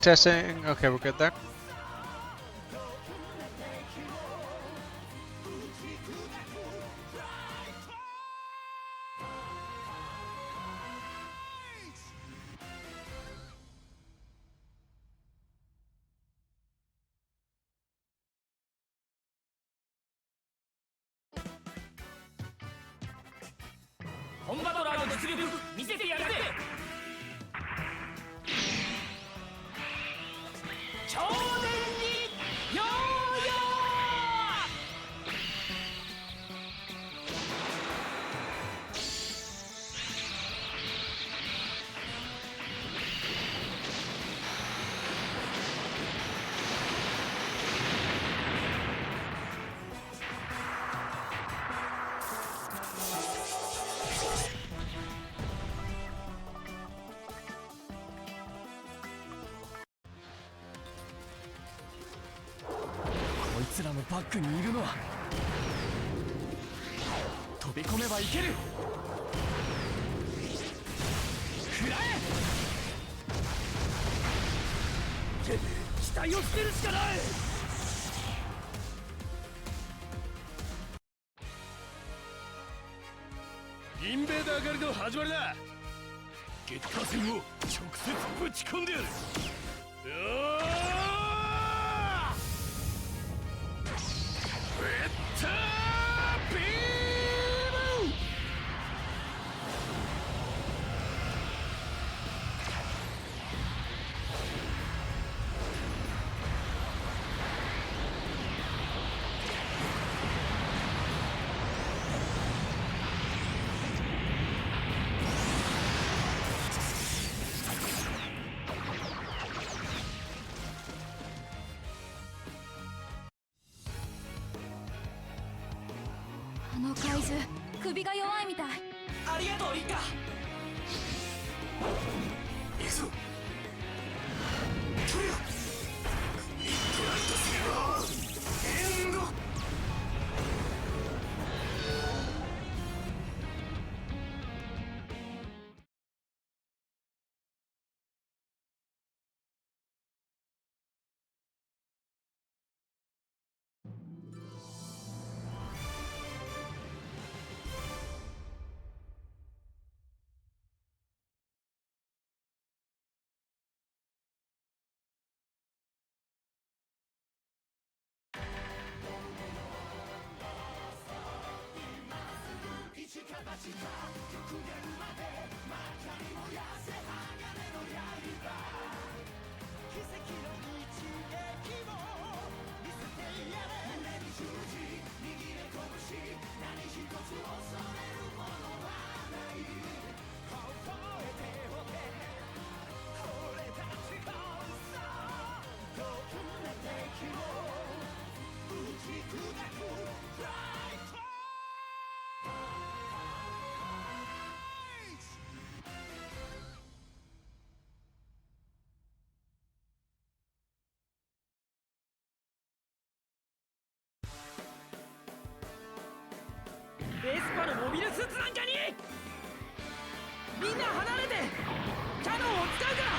Testing. Okay, we're good there.こいつらのバックにいるのは飛び込めばいける。食らえ。期待を捨てるしかない。インベーダー狩りの始まりだ。月下戦を直接ぶち込んでやる。あの海図、首が弱いみたい。ありがとうリッカ。行くぞ。トリアミッドライトセーバーエンド。エスパのモビルスーツなんかにみんな離れてキャノンを使うから。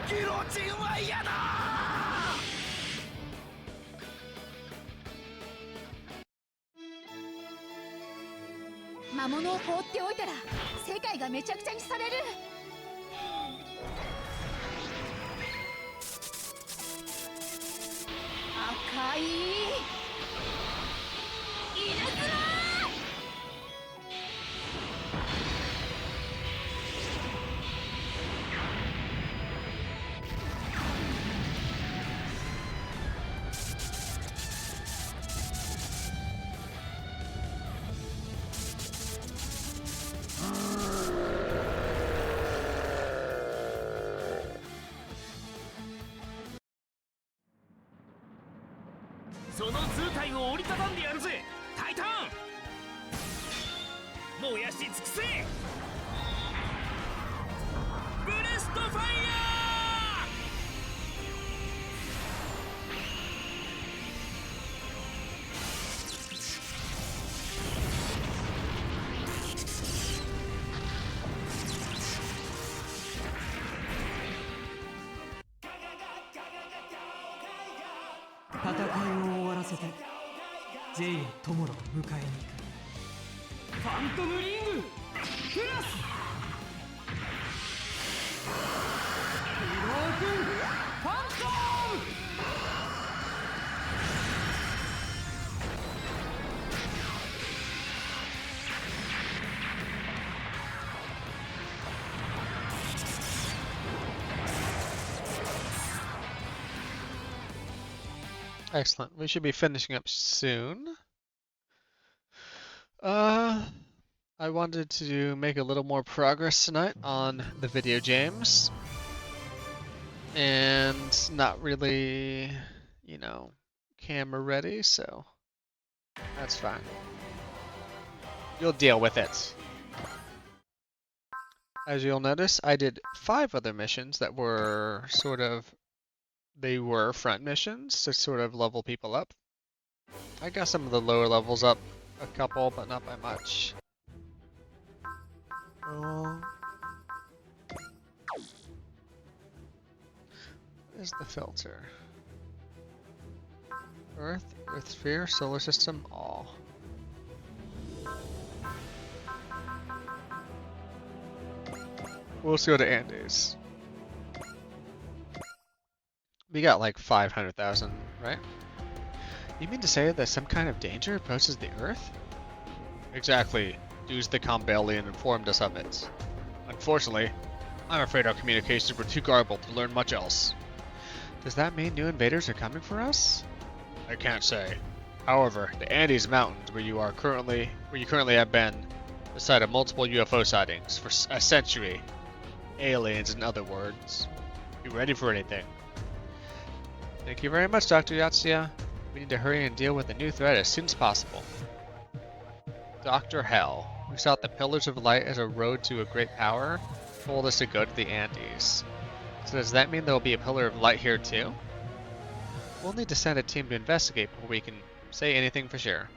ギロチンは嫌だ。魔物を放っておいたら世界がめちゃくちゃにされる。赤い稲妻。その図体を折りたたんでやるぜタイタン。燃やし尽くせ。ブレストファイヤー。ジェイやトモロを迎えに行く。ファントムリングクラスブロークンファントム。Excellent. We should be finishing up soon. I wanted to make a little more progress tonight on the video games. And not really, you know, camera ready, so that's fine. You'll deal with it. As you'll notice, I did 5 other missions that were they were front missions to sort of level people up. I got some of the lower levels up a couple, but not by much. What is the filter? Earth, Earth sphere, solar system, all. We'll go to Andes. We got like 500,000, right? You mean to say that some kind of danger approaches the Earth? Exactly. Deuce the Combalian informed us of it. Unfortunately, I'm afraid our communications were too garbled to learn much else. Does that mean new invaders are coming for us? I can't say. However, the Andes Mountains, where you currently have been, the site of multiple UFO sightings for a century. Aliens, in other words. Be ready for anything. Thank you very much, Dr. Yatsuya. We need to hurry and deal with the new threat as soon as possible. Dr. Hell, who sought the Pillars of Light as a road to a great power, told us to go to the Andes. So does that mean there will be a Pillar of Light here too? We'll need to send a team to investigate before we can say anything for sure.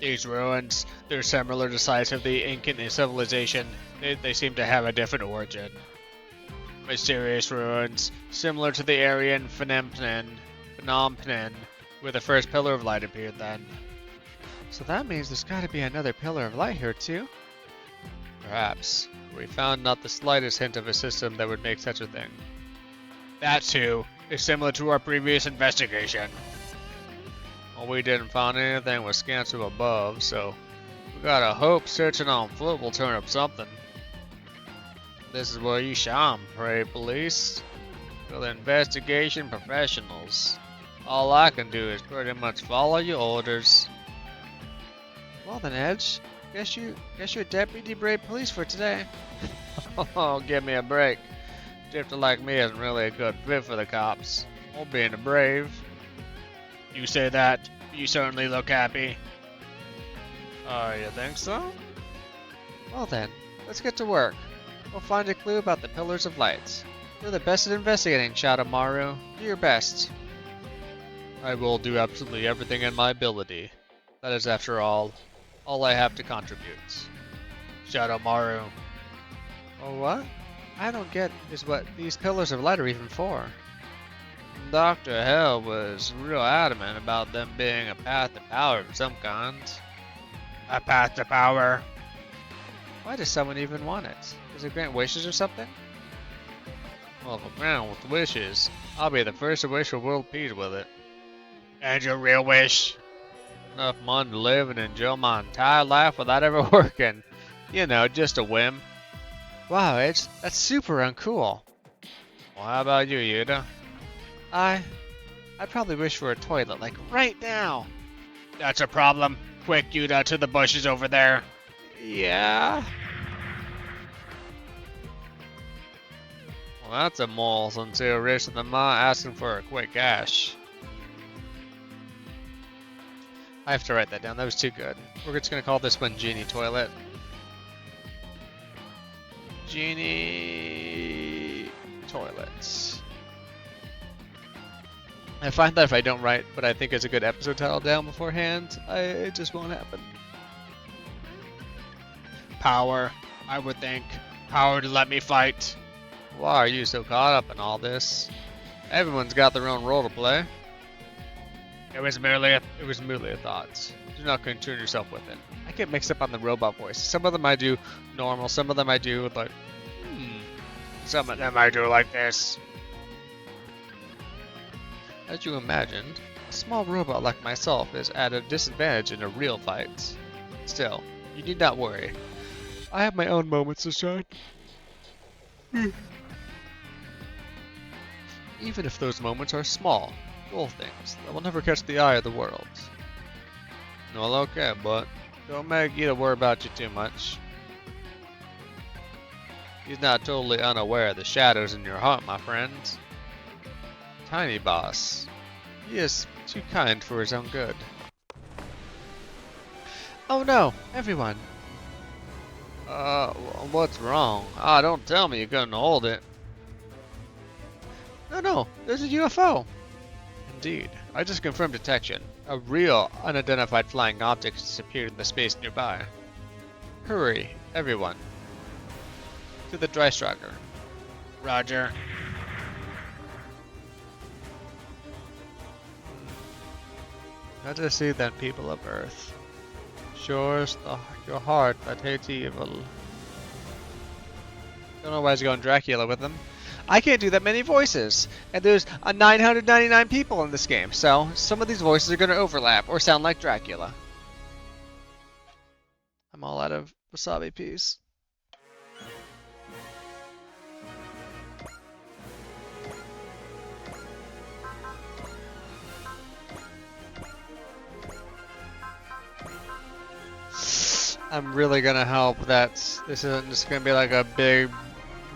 These ruins, they're similar to sites of the Incan civilization. They seem to have a different origin. Mysterious ruins, similar to the Aryan Phnom Penh, where the first Pillar of Light appeared then. So that means there's gotta be another Pillar of Light here too? Perhaps. We found not the slightest hint of a system that would make such a thing. That too is similar to our previous investigation. Well, we didn't find anything with scans from above, so we gotta hope searching on foot will turn up something. This is where you shine, brave police. We're the investigation professionals. All I can do is pretty much follow your orders. Well then, Edge, guess you're deputy brave police for today. Oh, give me a break. Drifter like me isn't really a good fit for the cops. Or being a brave. You say that, you certainly look happy. Oh, you think so? Well then, let's get to work. We'll find a clue about the Pillars of Light. You're the best at investigating, Shadowmaru. Do your best. I will do absolutely everything in my ability. That is, after all I have to contribute. Shadowmaru. Oh, what? I don't get is what these Pillars of Light are even for. Dr. Hell was real adamant about them being a path to power of some kind. A path to power? Why does someone even want it? Does it grant wishes or something? Well, if I grant with wishes, I'll be the first to wish for world peace with it. And your real wish? Enough money to live and enjoy my entire life without ever working. You know, just a whim. Wow, Edge, that's super uncool. Well, how about you, Yuta? I'd probably wish for a toilet, like right now. That's a problem. Quick, Yuta, to the bushes over there. Yeah? Well, that's a more sincere wish than mine asking for a quick cash. I have to write that down, that was too good. We're just gonna call this one Genie Toilet. Genie Toilets. I find that if I don't write what I think is a good episode title down beforehand, it just won't happen. Power, I would think. Power to let me fight. Why are you so caught up in all this? Everyone's got their own role to play. It was merely a thought. Do not concern yourself with it. I get mixed up on the robot voice. Some of them I do normal, some of them I do like, some of them I do like this. As you imagined, a small robot like myself is at a disadvantage in a real fight. Still, you need not worry. I have my own moments to shine. Even if those moments are small, dull things that will never catch the eye of the world. Well, okay, but don't make Gita worry about you too much. He's not totally unaware of the shadows in your heart, my friends. Tiny Boss. He is too kind for his own good. Oh no, everyone. What's wrong? Ah, don't tell me you couldn't hold it. No, there's a UFO. Indeed, I just confirmed detection. A real, unidentified flying object disappeared in the space nearby. Hurry, everyone. To the dry striker. Roger. Let us see then, people of Earth. Sure is your heart that hates evil. Don't know why he's going Dracula with him. I can't do that many voices, and there's 999 people in this game, so some of these voices are going to overlap or sound like Dracula. I'm all out of wasabi peas. I'm really gonna hope that this isn't just gonna be like a big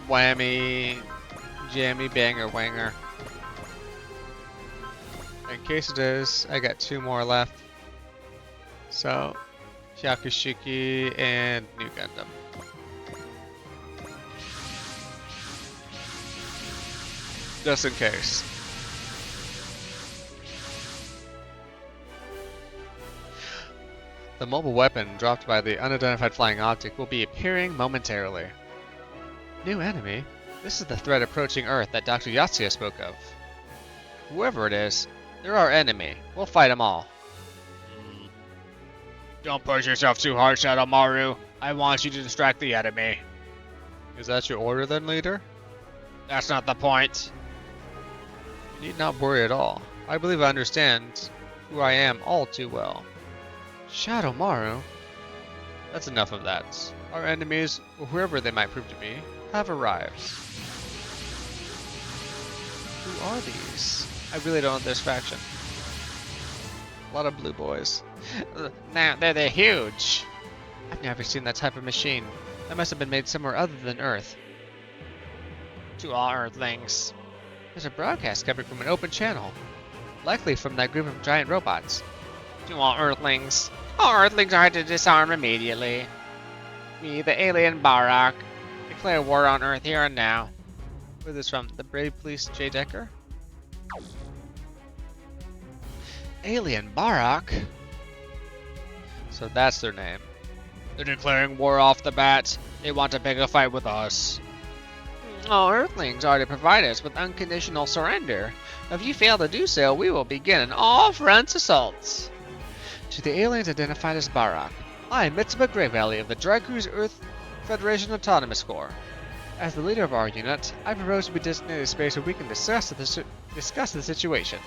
whammy jammy banger wanger. In case it is, I got 2 more left. So, Shakushiki and New Gundam. Just in case. The mobile weapon dropped by the unidentified flying object will be appearing momentarily. New enemy? This is the threat approaching Earth that Dr. Yatsuya spoke of. Whoever it is, they're our enemy. We'll fight them all. Don't push yourself too hard, Shadow Maru. I want you to distract the enemy. Is that your order then, leader? That's not the point. You need not worry at all. I believe I understand who I am all too well. Shadow Maru? That's enough of that. Our enemies, or whoever they might prove to be, have arrived. Who are these? I really don't know this faction. A lot of blue boys. Now, they're huge. I've never seen that type of machine. That must have been made somewhere other than Earth. To all Earthlings. There's a broadcast coming from an open channel. Likely from that group of giant robots. To all Earthlings. All Earthlings are to disarm immediately. We, the alien Barak, declare war on Earth here and now. Who is this from? The Brave Police J. Decker? Alien Barak? So that's their name. They're declaring war off the bat. They want to pick a fight with us. All Earthlings are to provide us with unconditional surrender. If you fail to do so, we will begin an all-fronts assault. To the aliens identified as Barak, I am Mitsuba Grey Valley of the Dry Cruise Earth Federation Autonomous Corps. As the leader of our unit, I propose to be designated a space where we can discuss the situation.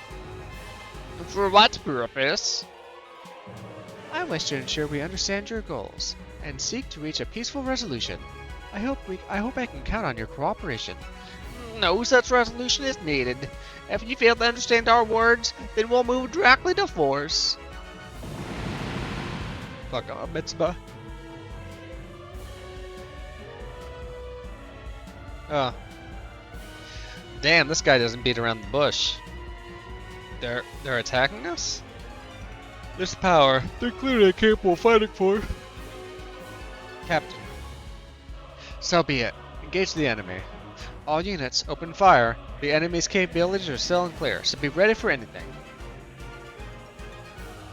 For what purpose? I wish to ensure we understand your goals and seek to reach a peaceful resolution. I hope I can count on your cooperation. No such resolution is needed. If you fail to understand our words, then we'll move directly to force. Fuck off, Mitsuba. Oh. Damn, this guy doesn't beat around the bush. They're attacking us? This power, they're clearly capable of fighting for. Captain. So be it. Engage the enemy. All units, open fire. The enemy's capabilities are still unclear, so be ready for anything.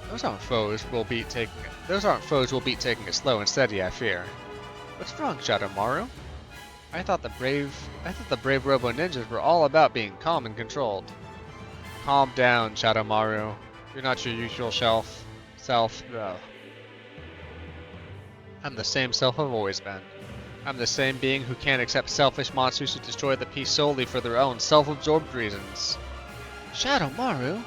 Those aren't foes we'll beat taking it slow and steady, I fear. What's wrong, Shadow Maru? I thought the brave Robo Ninjas were all about being calm and controlled. Calm down, Shadow Maru. You're not your usual self. Ugh. I'm the same self I've always been. I'm the same being who can't accept selfish monsters who destroy the peace solely for their own self-absorbed reasons. Shadow Maru?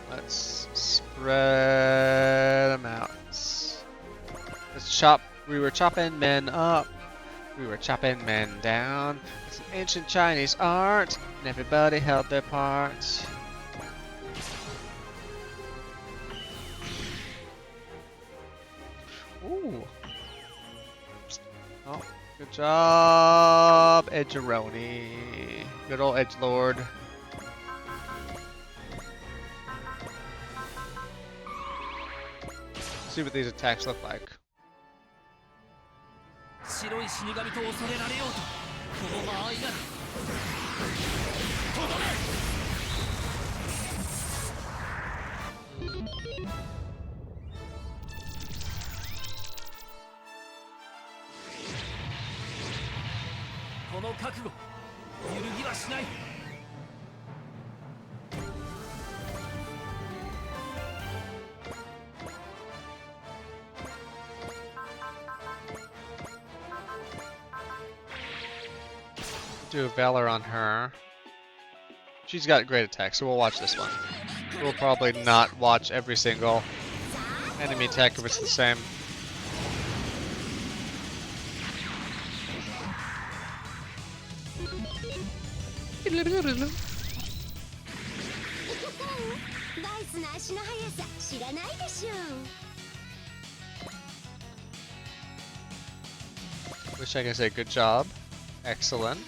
Let's spread them out. Let's chop. We were chopping men up. We were chopping men down. It's an ancient Chinese art, and everybody held their part. Ooh. Oh, good job, Edgeroni. Good old Edgelord. See what these attacks look like. 白い死神と恐れられようとこの間合いならとどめこの覚悟揺るぎはしない Do a Valor on her. She's got great attack, so we'll watch this one. We'll probably not watch every single enemy attack if it's the same. Wish I could say good job. Excellent.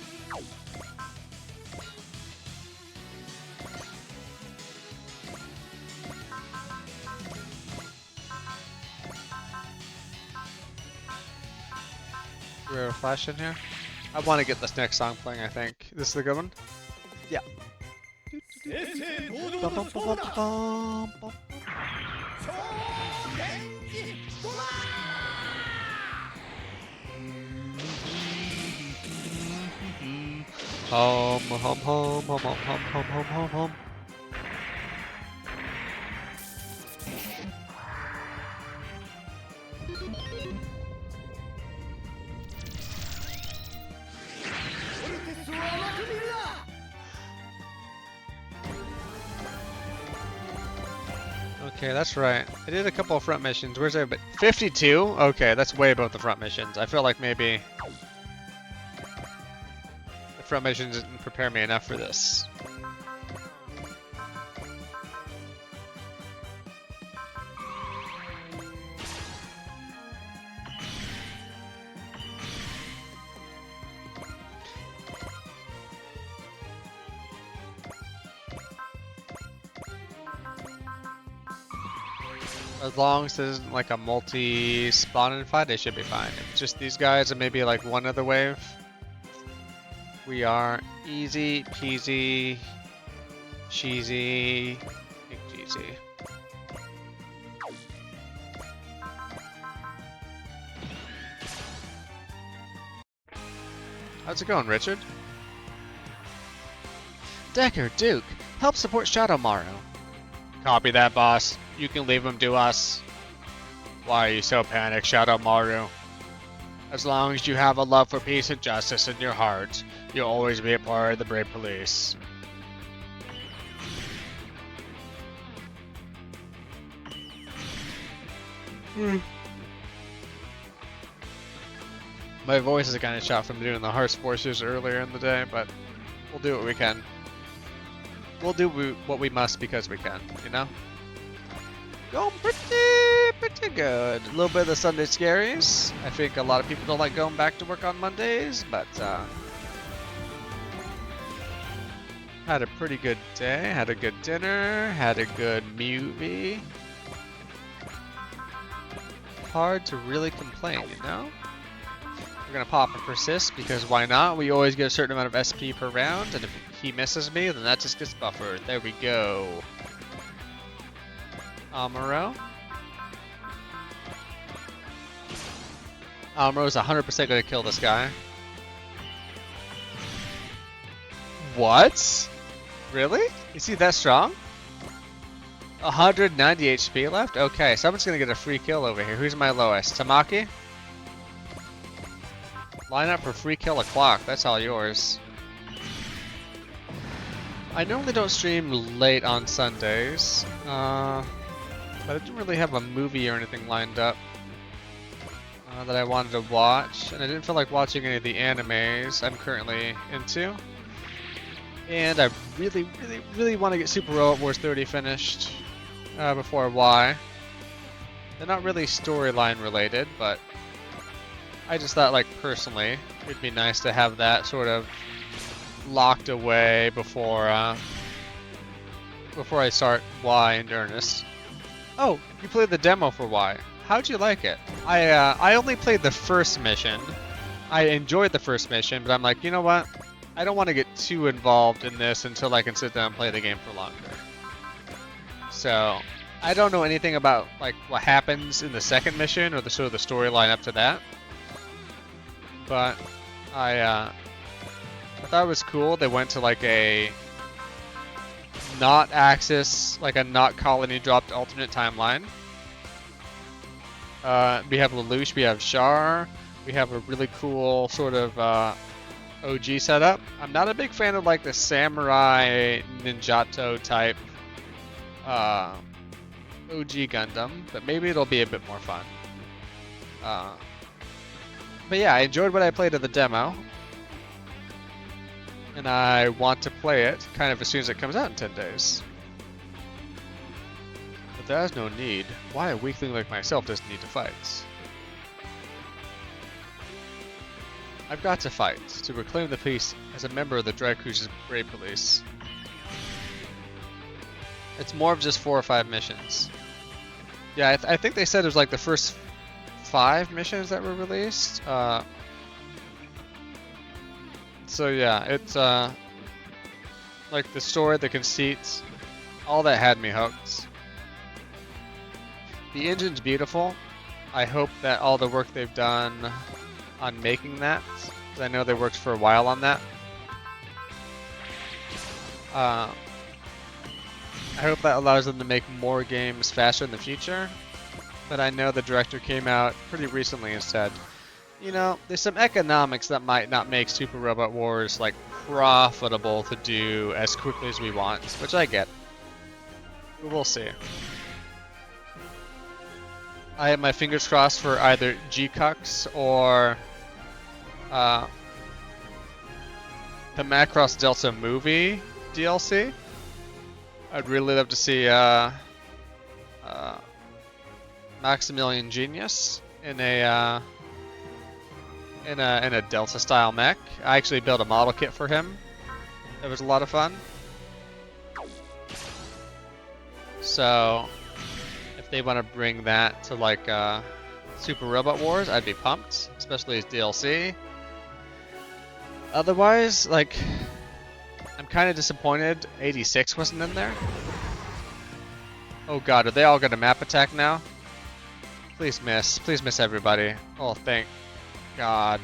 Do we have a flash in here? I want to get this next song playing, I think. This is the good one? Yeah. Bum, bum, bum, bum, bum, bum. Hum, hum, hum, hum, hum, hum, hum, hum, hum, hum. Okay, that's right. I did a couple of front missions. Where's everybody? 52? Okay, that's way above the front missions. I feel like maybe the front missions didn't prepare me enough for this. As long as this isn't like a multi-spawn fight, they should be fine. If it's just these guys and maybe like one other wave, we are easy peasy, cheesy, cheesy. How's it going, Richard? Decker, Duke, help support Shadow Maru. Copy that, boss. You can leave him to us. Why are you so panicked, Shadow Maru? As long as you have a love for peace and justice in your heart, you'll always be a part of the brave police. My voice is kind of shot from doing the harsh forces earlier in the day, but we'll do what we can. We'll do what we must because we can, you know? Going pretty good. A little bit of the Sunday scaries. I think a lot of people don't like going back to work on Mondays, but had a pretty good day, had a good dinner, had a good movie. Hard to really complain, you know? We're gonna pop a persist because why not? We always get a certain amount of SP per round, and if he misses me, then that just gets buffered. There we go. Amuro. Amuro's 100% gonna kill this guy. What? Really? Is he that strong? 190 HP left? Okay, someone's gonna get a free kill over here. Who's my lowest? Tamaki? Line up for free kill o'clock. That's all yours. I normally don't stream late on Sundays, but I didn't really have a movie or anything lined up that I wanted to watch, and I didn't feel like watching any of the animes I'm currently into. And I really want to get Super Robot Wars 30 finished before Y. They're not really storyline related, but I just thought, like, personally, it'd be nice to have that sort of locked away before I start Y in earnest. Oh, you played the demo for Y. How'd you like it? I only played the first mission. I enjoyed the first mission, but I'm like, you know what? I don't want to get too involved in this until I can sit down and play the game for longer. So, I don't know anything about like what happens in the second mission or the sort of the storyline up to that. But I thought it was cool. They went to like a not Axis, like a not colony dropped alternate timeline. We have Lelouch, we have Char, we have a really cool sort of OG setup. I'm not a big fan of like the samurai ninjato type OG Gundam, but maybe it'll be a bit more fun. But yeah, I enjoyed what I played of the demo, and I want to play it kind of as soon as it comes out in 10 days. But there's no need. Why a weakling like myself doesn't need to fight? I've got to fight to reclaim the peace as a member of the Drag Cruiser's Brave Police. It's more of just 4 or 5 missions. Yeah, I think they said it was like the first 5 missions that were released. So yeah, it's like the story, the conceit, all that had me hooked. The engine's beautiful. I hope that all the work they've done on making that, because I know they worked for a while on that. I hope that allows them to make more games faster in the future. But I know the director came out pretty recently and said, you know, there's some economics that might not make Super Robot Wars like profitable to do as quickly as we want, which I get. But we'll see. I have my fingers crossed for either G-Cux or the Macross Delta movie DLC. I'd really love to see Maximilian Genius in a Delta style mech. I actually built a model kit for him. It was a lot of fun. So if they want to bring that to like Super Robot Wars, I'd be pumped, especially as DLC. Otherwise, like, I'm kind of disappointed 86 wasn't in there. Oh god, are they all gonna map attack now? Please miss everybody. Oh, thank god.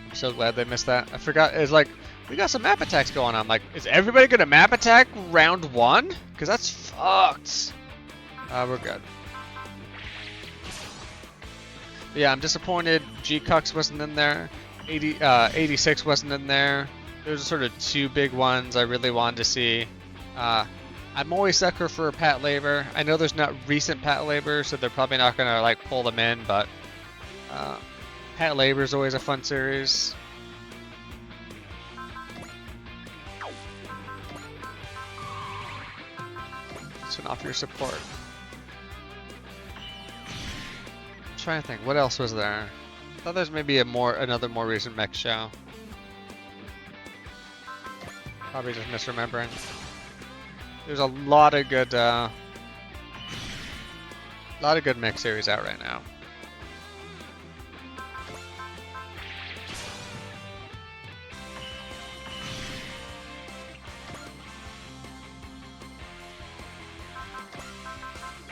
I'm so glad they missed that. I forgot, it's like, we got some map attacks going on. Like, is everybody gonna map attack round 1? Because that's fucked. We're good. But yeah, I'm disappointed G-Cux wasn't in there. 86 wasn't in there. Those are sort of 2 big ones I really wanted to see. I'm always sucker for Pat Labor. I know there's not recent Pat Labor, so they're probably not gonna like pull them in, but Pat Labor is always a fun series. Turn off your support. I'm trying to think, what else was there? I thought there's maybe another more recent mech show. Probably just misremembering. There's a lot of good lot of good mech series out right now.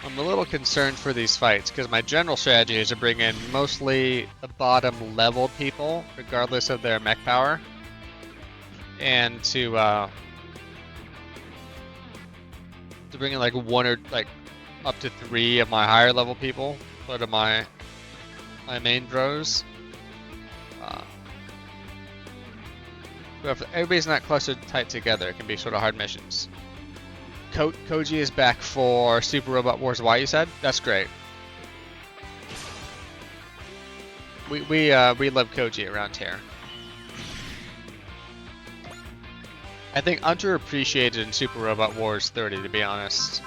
I'm a little concerned for these fights because my general strategy is to bring in mostly the bottom level people, regardless of their mech power, and to bring in like one or like up to 3 of my higher level people, sort of my main bros. So if everybody's not clustered tight together, it can be sort of hard missions. Koji is back for Super Robot Wars Y, you said? That's great. We love Koji around here. I think underappreciated in Super Robot Wars 30, to be honest.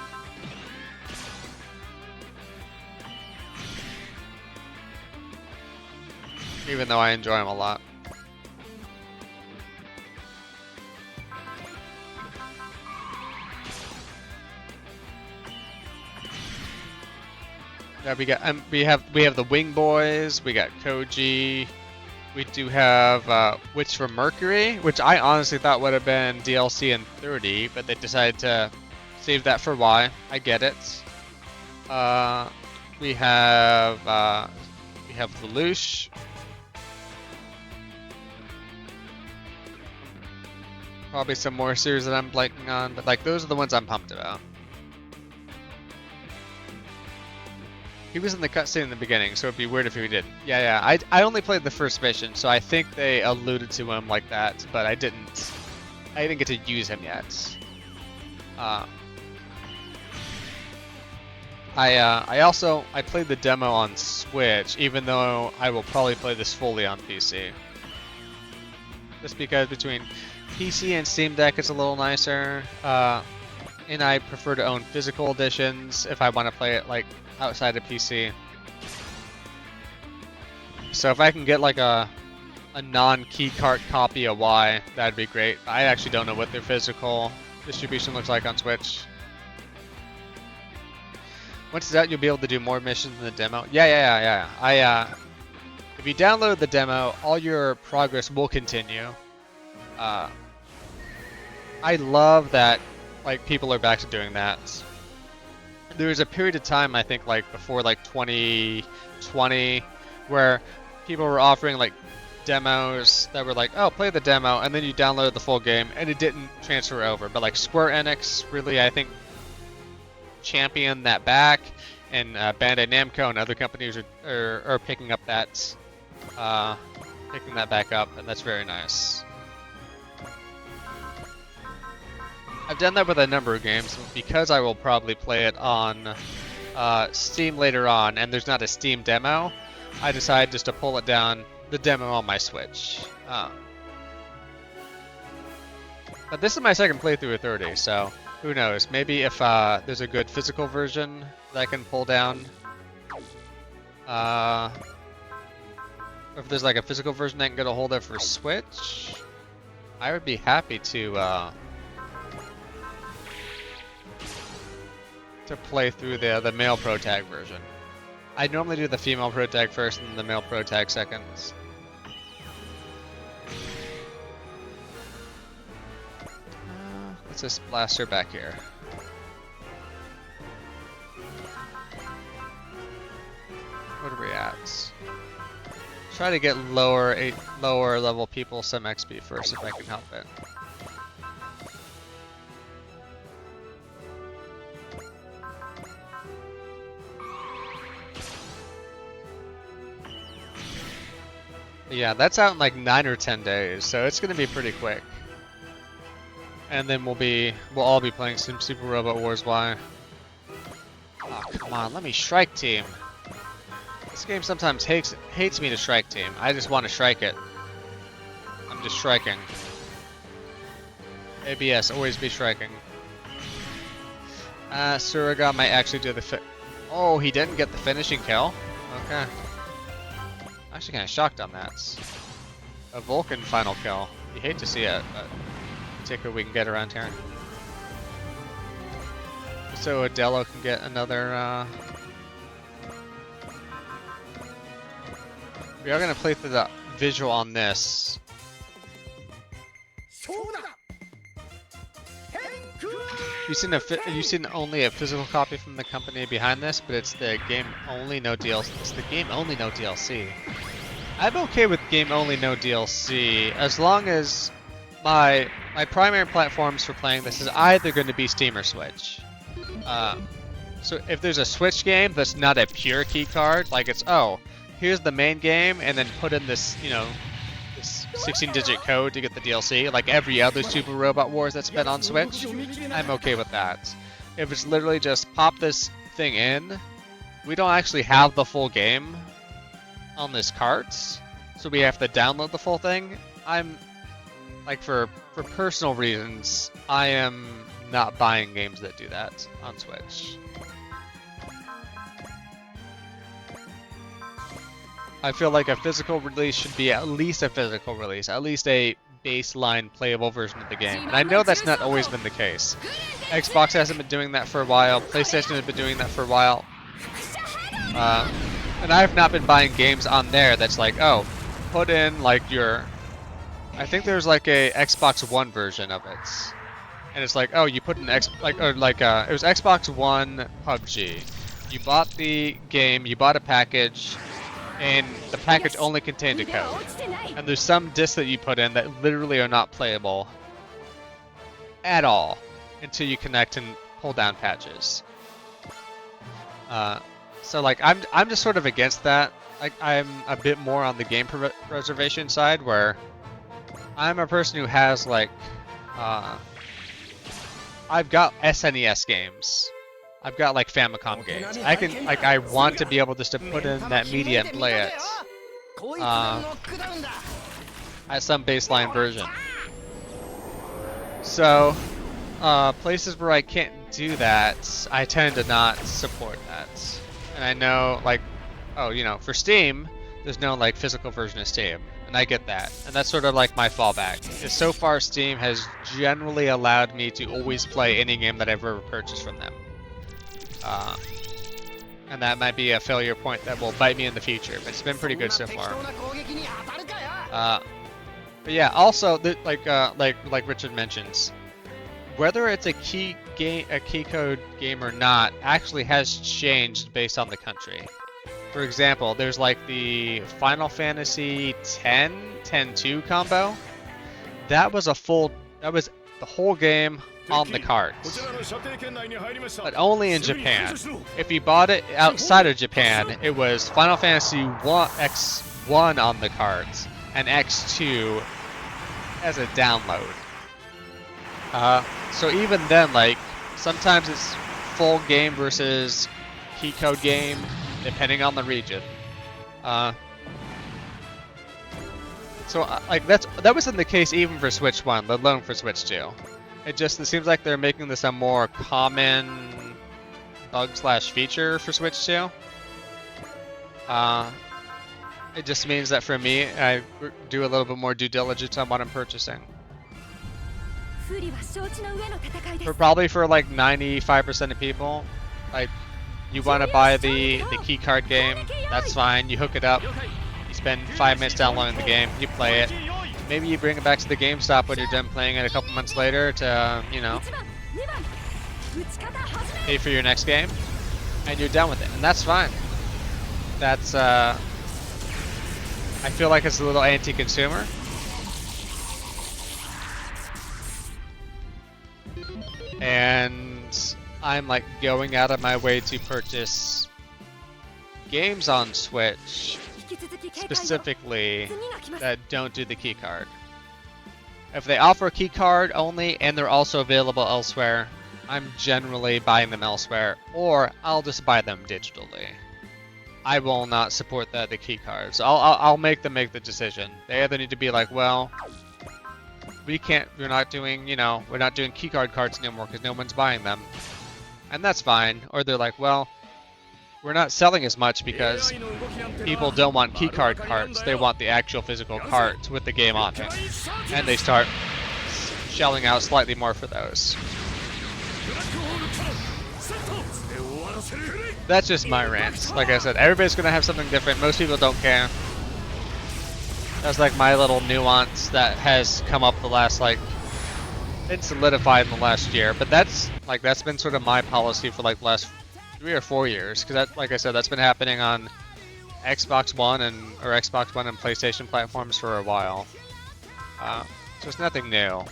Even though I enjoy him a lot. Yeah, we have the Wing Boys, we got Koji, we do have Witch from Mercury, which I honestly thought would have been DLC in 30, but they decided to save that for Y. I get it. We have Lelouch. Probably some more series that I'm blanking on, but like those are the ones I'm pumped about. He was in the cutscene in the beginning, so it'd be weird if he didn't. Yeah. I only played the first mission, so I think they alluded to him like that, but I didn't get to use him yet. I played the demo on Switch, even though I will probably play this fully on PC. Just because between PC and Steam Deck it's a little nicer, and I prefer to own physical editions if I want to play it like outside of PC. So if I can get like a non-key cart copy of Y, that'd be great. I actually don't know what their physical distribution looks like on Switch. Once it's out, you'll be able to do more missions in the demo. Yeah. If you download the demo, all your progress will continue. I love that like people are back to doing that. There was a period of time, I think, like before like 2020, where people were offering like demos that were like, oh, play the demo, and then you download the full game, and it didn't transfer over. But like Square Enix really, I think, championed that back, and Bandai Namco and other companies are picking up that, picking that back up, and that's very nice. I've done that with a number of games, because I will probably play it on Steam later on, and there's not a Steam demo, I decided just to pull it down, the demo on my Switch. But this is my second playthrough of 30, so who knows, maybe if there's a good physical version that I can pull down, or if there's like a physical version I can get a hold of for Switch, I would be happy to play through the male pro tag version. I normally do the female pro tag first and the male pro tag second. Let's just blast her back here. What are we at? Try to get lower level people some XP first if I can help it. Yeah, that's out in like 9 or 10 days, so it's gonna be pretty quick. And then we'll all be playing some Super Robot Wars Y. Oh, come on, let me strike team. This game sometimes hates me to strike team. I just want to strike it. I'm just striking. ABS, always be striking. Suraga might actually do the oh, he didn't get the finishing kill? Okay. Actually kind of shocked on that. A Vulcan final kill. You hate to see it, but take what we can get around here. So Adello can get another We are gonna play through the visual on this. You've seen only a physical copy from the company behind this, but it's the game only no DLC. It's the game only no DLC. I'm okay with game only no DLC as long as my primary platforms for playing this is either going to be Steam or Switch. So if there's a Switch game that's not a pure key card, like it's here's the main game and then put in this this 16-digit code to get the DLC, like every other Super Robot Wars that's been on Switch, I'm okay with that. If it's literally just pop this thing in, we don't actually have the full game on this cart, so we have to download the full thing. I'm like for personal reasons, I am not buying games that do that on Switch. I feel like a physical release should be at least a physical release, at least a baseline playable version of the game. And I know that's not always been the case. Xbox hasn't been doing that for a while, PlayStation has been doing that for a while. And I've not been buying games on there that's like, put in like your... I think there's like a Xbox One version of it. And it's like, you put an it was Xbox One PUBG. You bought the game, you bought a package, and the package only contained a code. And there's some discs that you put in that literally are not playable at all until you connect and pull down patches. So like I'm just sort of against that. Like I'm a bit more on the game preservation side, where I'm a person who has like I've got SNES games. I've got like Famicom games. I want to be able just to put in that media and play it at some baseline version. So places where I can't do that, I tend to not support that. And I know like, for Steam, there's no like physical version of Steam, and I get that. And that's sort of like my fallback. Is so far Steam has generally allowed me to always play any game that I've ever purchased from them. And that might be a failure point that will bite me in the future, but it's been pretty good so far. But yeah, also like Richard mentions, whether it's a key code game or not actually has changed based on the country. For example, there's like the Final Fantasy X-2 combo. That was the whole game on the cards, but only in Japan. If you bought it outside of Japan, it was Final Fantasy X1 on the cards and X2 as a download. So even then, like, sometimes it's full game versus key code game, depending on the region. So like that wasn't the case even for Switch 1, let alone for Switch 2. It seems like they're making this a more common bug/feature for Switch 2. It just means that for me, I do a little bit more due diligence on what I'm purchasing. Probably for like 95% of people, like you want to buy the key card game, that's fine. You hook it up, you spend 5 minutes downloading the game, you play it. Maybe you bring it back to the GameStop when you're done playing it a couple months later to, pay for your next game, and you're done with it, and that's fine. That's, I feel like it's a little anti-consumer. And I'm like going out of my way to purchase games on Switch specifically that don't do the key card. If they offer key card only and they're also available elsewhere, I'm generally buying them elsewhere, or I'll just buy them digitally. I will not support the key cards. I'll make them make the decision. They either need to be like, well, we're not doing key card cards anymore because no one's buying them, and that's fine. Or they're like, well, we're not selling as much because people don't want key card cards, they want the actual physical cards with the game on it, and they start shelling out slightly more for those. That's just my rant. Like I said, everybody's gonna have something different. Most people don't care. That's like my little nuance that has come up the last like been solidified in the last year. But that's been sort of my policy for like the last 3 or 4 years, because that, like I said, that's been happening on Xbox One and PlayStation platforms for a while. So it's nothing new.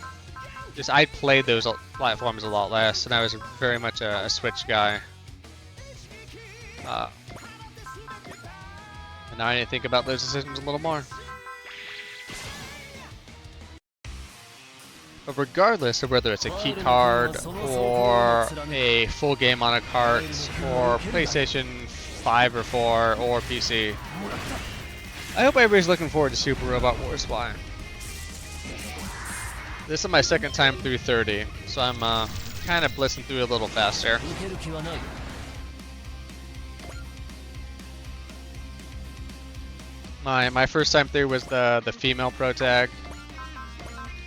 Just I played those platforms a lot less, and I was very much a Switch guy. And now I need to think about those decisions a little more. But regardless of whether it's a key card or a full game on a cart or PlayStation 5 or 4 or PC, I hope everybody's looking forward to Super Robot Wars Y. This is my second time through 30, so I'm kind of blitzing through a little faster. My first time through was the female protag.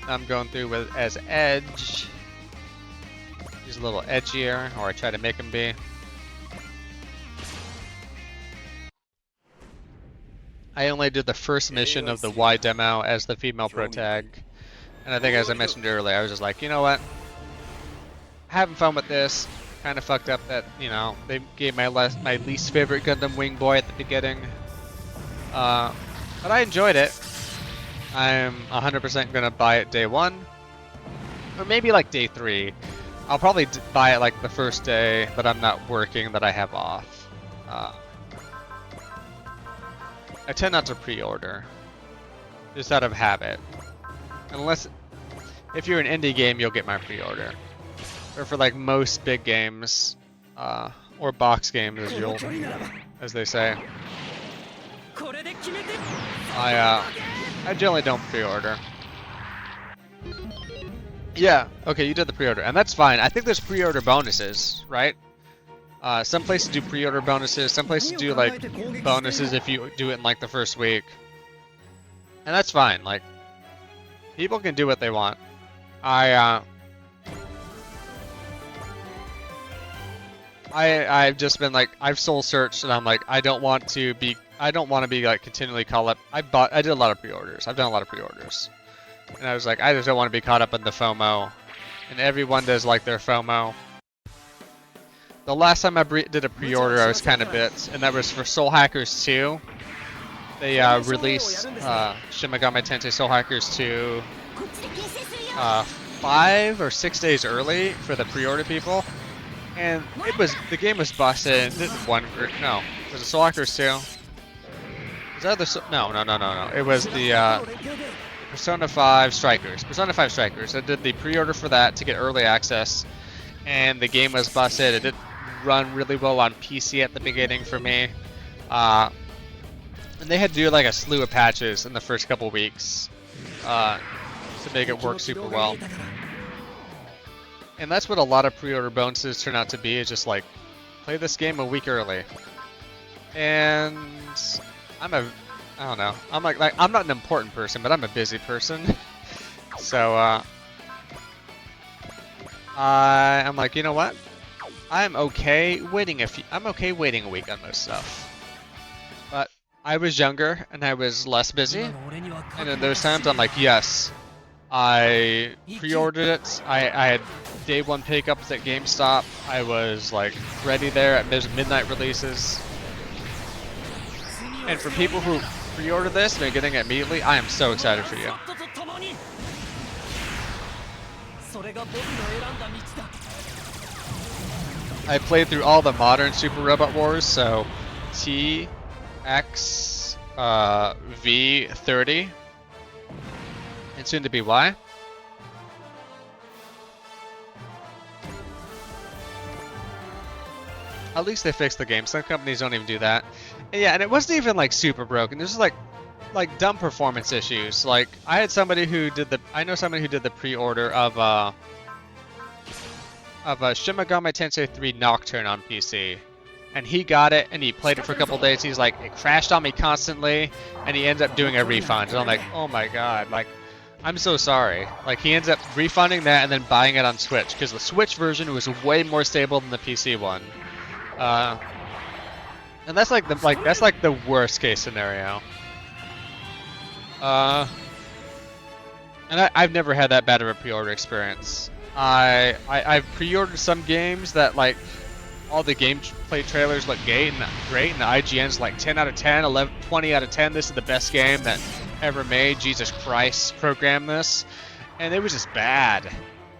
I'm going through with as Edge. He's a little edgier, or I try to make him be. I only did the first mission of the Y demo as the female protag. And I think, as I mentioned earlier, I was just like, you know what? Having fun with this. Kind of fucked up that, you know, they gave my least favorite Gundam Wing Boy at the beginning. But I enjoyed it. I'm 100% gonna buy it day 1, or maybe like day 3. I'll probably buy it like the first day that I'm not working, that I have off. I tend not to pre-order, just out of habit. Unless, if you're an indie game, you'll get my pre-order. Or for like most big games, or box games, as they say. I generally don't pre-order. Yeah, okay, you did the pre-order, and that's fine. I think there's pre-order bonuses, right? Some places do pre-order bonuses, some places do like bonuses if you do it in like the first week. And that's fine, like, people can do what they want. I've just been like, I've soul searched, and I'm like, I don't want to be like continually caught up. I did a lot of pre-orders. I've done a lot of pre-orders, and I was like, I just don't want to be caught up in the FOMO, and everyone does like their FOMO. The last time I did a pre-order, I was kind of bit, and that was for Soul Hackers 2. They released Shin Megami Tensei Soul Hackers 2 5 or 6 days early for the pre-order people. And the game was busted. No, was it Soul Hackers 2? Was that no. It was the Persona 5 Strikers. Persona 5 Strikers. I did the pre-order for that to get early access, and the game was busted. It didn't run really well on PC at the beginning for me. And they had to do like a slew of patches in the first couple weeks to make it work super well. And that's what a lot of pre-order bonuses turn out to be, is just like, play this game a week early. And I don't know, I'm like I'm not an important person, but I'm a busy person. So I'm like, you know what? I'm okay waiting a week on most stuff. But I was younger and I was less busy, and in those times I'm like, yes, I pre-ordered it. I had day 1 pickups at GameStop. I was like ready there at midnight releases. And for people who pre-order this and are getting it immediately, I am so excited for you. I played through all the modern Super Robot Wars, so T, X, V, 30, and soon to be Y. At least they fixed the game. Some companies don't even do that. And yeah, and it wasn't even like super broken. There's just like dumb performance issues. Like I know somebody who did the pre-order of Shin Megami Tensei 3 Nocturne on PC. And he got it, and he played it for a couple days. He's like, it crashed on me constantly, and he ends up doing a refund. And I'm like, oh my god, like, I'm so sorry. Like, he ends up refunding that and then buying it on Switch, because the Switch version was way more stable than the PC one. And that's like the worst case scenario. And I've never had that bad of a pre-order experience. I've pre-ordered some games that like all the gameplay trailers look great and the IGN's like 10 out of 10, 11, 20 out of 10. This is the best game that ever made. Jesus Christ, program this, and it was just bad.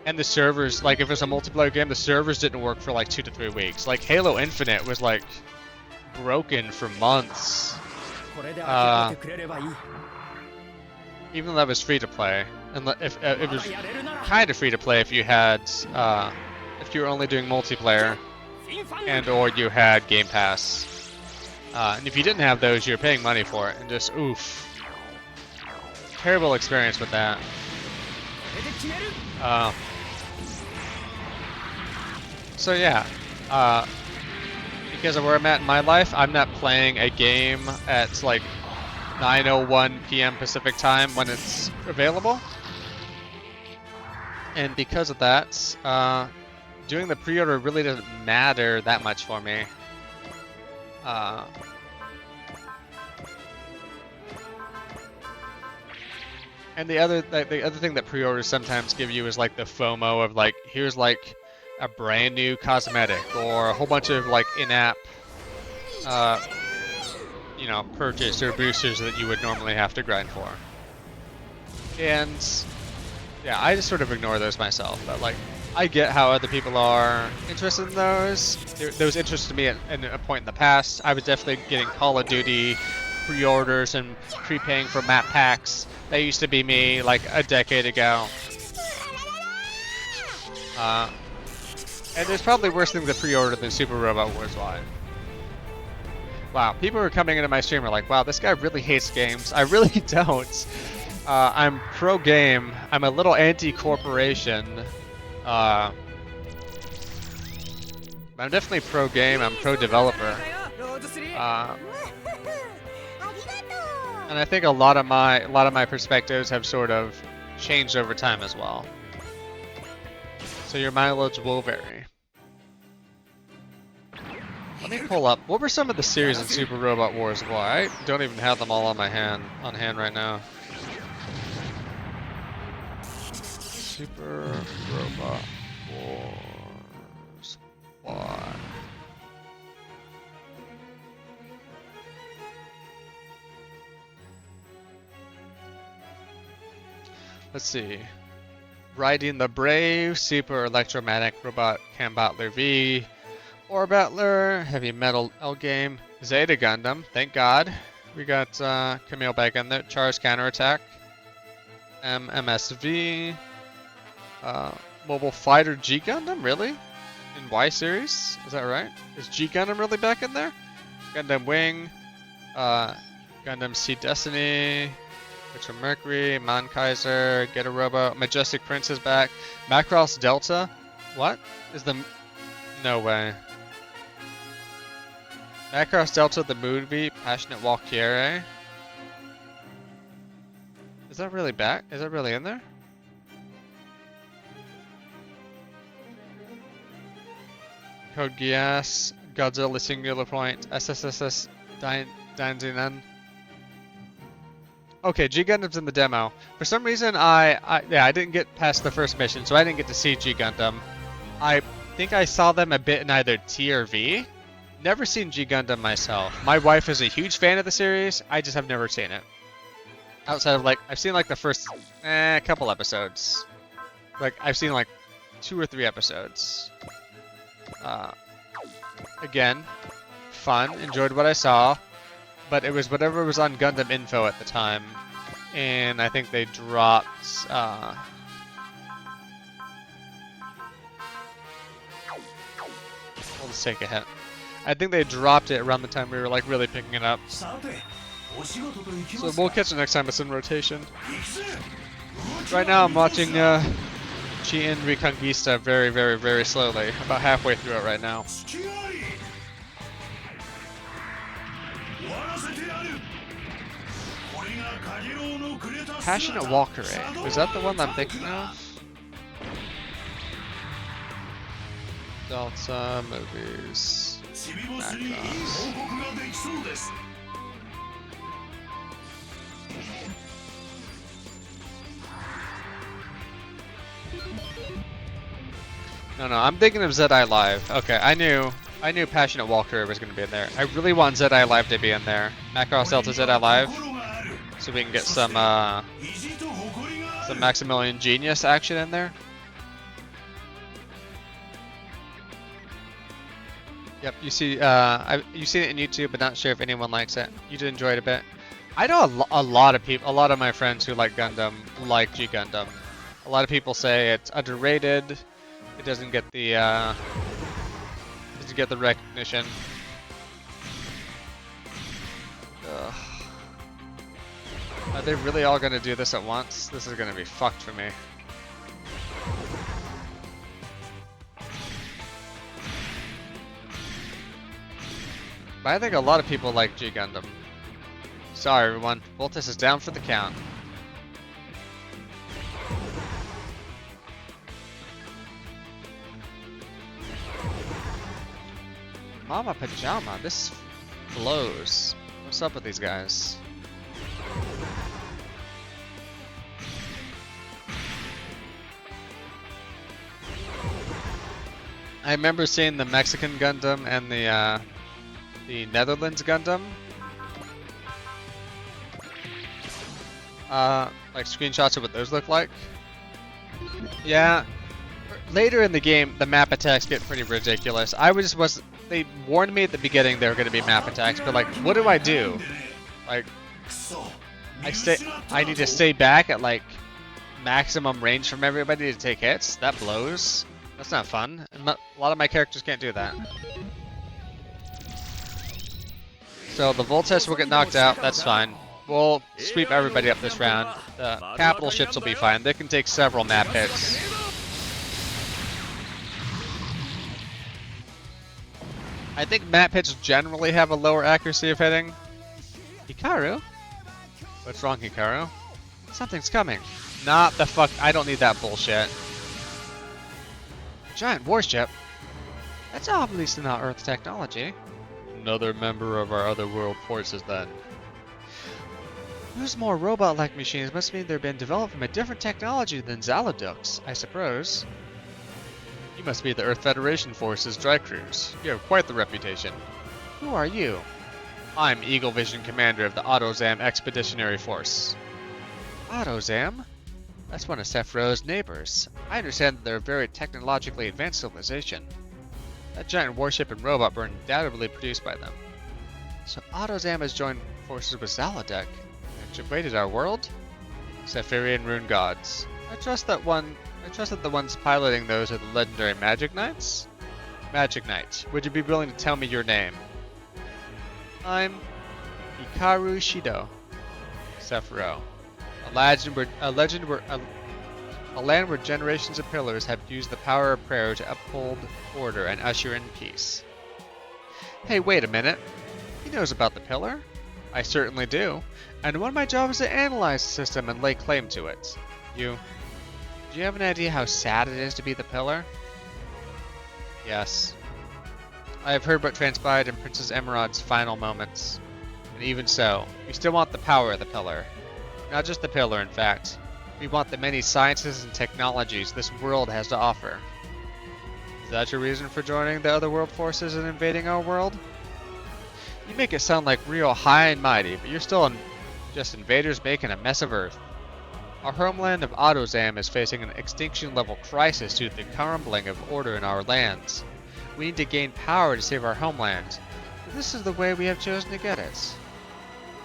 And the servers, like if it's a multiplayer game, the servers didn't work for like 2 to 3 weeks. Like Halo Infinite was like broken for months. Even though that was free to play, and if it was kind of free to play if you had, if you were only doing multiplayer, and or you had Game Pass, and if you didn't have those, you're paying money for it, and just oof, terrible experience with that. So yeah, because of where I'm at in my life, I'm not playing a game at like 9:01 p.m. Pacific time when it's available, and because of that, doing the pre-order really doesn't matter that much for me. And the other thing that pre-orders sometimes give you is like the FOMO of like, here's like a brand new cosmetic or a whole bunch of like in-app you know, purchase or boosters that you would normally have to grind for. And yeah, I just sort of ignore those myself, but like I get how other people are interested in those. Those interested me at a point in the past. I was definitely getting Call of Duty pre-orders and prepaying for map packs. That used to be me like a decade ago. And there's probably worse things to pre-order than Super Robot Wars Live. Wow, people are coming into my stream are like, wow, this guy really hates games. I really don't. I'm pro-game. I'm a little anti-corporation. I'm definitely pro-game. I'm pro-developer. And I think a lot of my perspectives have sort of changed over time as well. So your mileage will vary. Let me pull up. What were some of the series in Super Robot Wars? Well, I don't even have them all on hand right now. Super Robot Wars. Why? Let's see. Riding the Brave, Super Electromagnetic Robot Cam Battler V, Ore Battler, Heavy Metal L Game, Zeta Gundam, thank God. We got Camille back in there, Charge Counterattack, MSV, Mobile Fighter G Gundam, really? In Y series? Is that right? Is G Gundam really back in there? Gundam Wing, Gundam Seed Destiny, Richard Mercury, Mon Kaiser, Get a Robo, Majestic Prince is back, Macross Delta, what? Is the... no way. Macross Delta the movie, Passionate Walkiere. Is that really back? Is that really in there? Code Geass, Godzilla Singular Point, SSSS Danzinan. Okay, G Gundam's in the demo. For some reason, I didn't get past the first mission, so I didn't get to see G Gundam. I think I saw them a bit in either T or V. Never seen G Gundam myself. My wife is a huge fan of the series. I just have never seen it. Outside of like, I've seen like the first couple episodes. Like I've seen like 2 or 3 episodes. Again, fun. Enjoyed what I saw. But it was whatever was on Gundam Info at the time, and I think they dropped. We'll just take a hit. I think they dropped it around the time we were like really picking it up. So we'll catch it next time it's in rotation. Right now I'm watching Chien Reconquista very, very, very slowly. About halfway through it right now. Passionate Walkiere. Was that the one I'm thinking of? Delta movies. Macross. No, I'm thinking of Zedeye Live. Okay, I knew Passionate Walker was going to be in there. I really want Zedeye Live to be in there. Macross Delta Zedeye Live, so we can get some Maximilian Genius action in there. Yep, you see, you've seen it in YouTube, but not sure if anyone likes it. You did enjoy it a bit. I know a lot of people, a lot of my friends who like Gundam like G Gundam. A lot of people say it's underrated. It doesn't get the recognition. Ugh. Are they really all gonna do this at once? This is gonna be fucked for me. But I think a lot of people like G Gundam. Sorry everyone, Voltus is down for the count. Mama Pajama, this blows. What's up with these guys? I remember seeing the Mexican Gundam and the Netherlands Gundam. Like screenshots of what those look like. Yeah. Later in the game, the map attacks get pretty ridiculous. They warned me at the beginning there were going to be map attacks, but like, what do I do? Like, I need to stay back at like maximum range from everybody to take hits? That blows. That's not fun. And a lot of my characters can't do that. So the Voltes will get knocked out, that's fine. We'll sweep everybody up this round. The capital ships will be fine. They can take several map hits. I think map hits generally have a lower accuracy of hitting. Hikaru? What's wrong, Hikaru? Something's coming. Not the fuck. I don't need that bullshit. Giant warship? That's obviously not Earth technology. Another member of our other world forces, then. Those more robot-like machines must mean they've been developed from a different technology than Xalodux, I suppose. You must be the Earth Federation Force's dry crews. You have quite the reputation. Who are you? I'm Eagle Vision Commander of the Autozam Expeditionary Force. Autozam? That's one of Sephiroth's neighbors. I understand that they're a very technologically advanced civilization. That giant warship and robot were undoubtedly produced by them. So Autozam has joined forces with Xalodec and invaded our world? Sephirian Rune Gods. I trust that the ones piloting those are the legendary Magic Knights? Magic Knight, would you be willing to tell me your name? I'm Hikaru Shido. Sephiroth. A land where generations of pillars have used the power of prayer to uphold order and usher in peace. Hey, wait a minute. He knows about the pillar? I certainly do. And one of my jobs is to analyze the system and lay claim to it. Do you have an idea how sad it is to be the pillar? Yes. I have heard what transpired in Princess Emerald's final moments. And even so, we still want the power of the pillar. Not just the pillar, in fact. We want the many sciences and technologies this world has to offer. Is that your reason for joining the other world forces and invading our world? You make it sound like real high and mighty, but you're still just invaders making a mess of Earth. Our homeland of Autozam is facing an extinction-level crisis due to the crumbling of order in our lands. We need to gain power to save our homeland, but this is the way we have chosen to get it.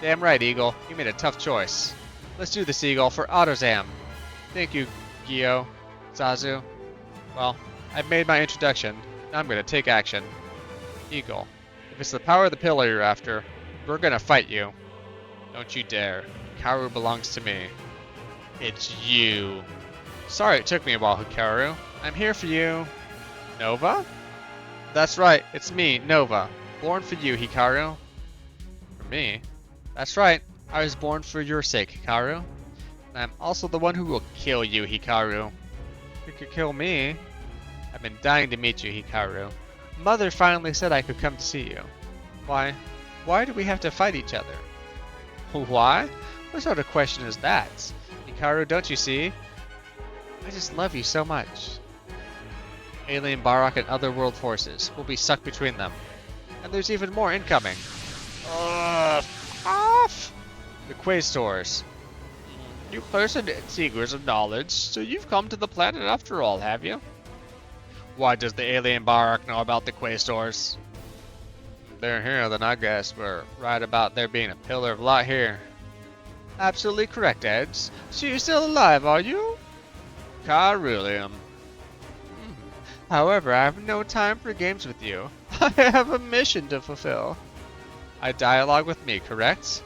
Damn right, Eagle. You made a tough choice. Let's do this, Eagle, for Autozam. Thank you, Gio, Zazu. Well, I've made my introduction. Now I'm going to take action. Eagle, if it's the power of the pillar you're after, we're going to fight you. Don't you dare. Hikaru belongs to me. It's you. Sorry it took me a while, Hikaru. I'm here for you. Nova? That's right, it's me, Nova. Born for you, Hikaru. For me? That's right. I was born for your sake, Hikaru. And I'm also the one who will kill you, Hikaru. You could kill me. I've been dying to meet you, Hikaru. Mother finally said I could come to see you. Why? Why do we have to fight each other? Why? What sort of question is that? Hikaru, don't you see? I just love you so much. Alien Barak and other world forces will be stuck between them. And there's even more incoming. Off! The Quaestors. You person seekers of knowledge, so you've come to the planet after all, have you? Why does the Alien Barak know about the Quaestors? They're here, then I guess we're right about there being a pillar of light here. Absolutely correct, Eds. So you're still alive, are you? Carulium. However, I have no time for games with you. I have a mission to fulfill. A dialogue with me, correct?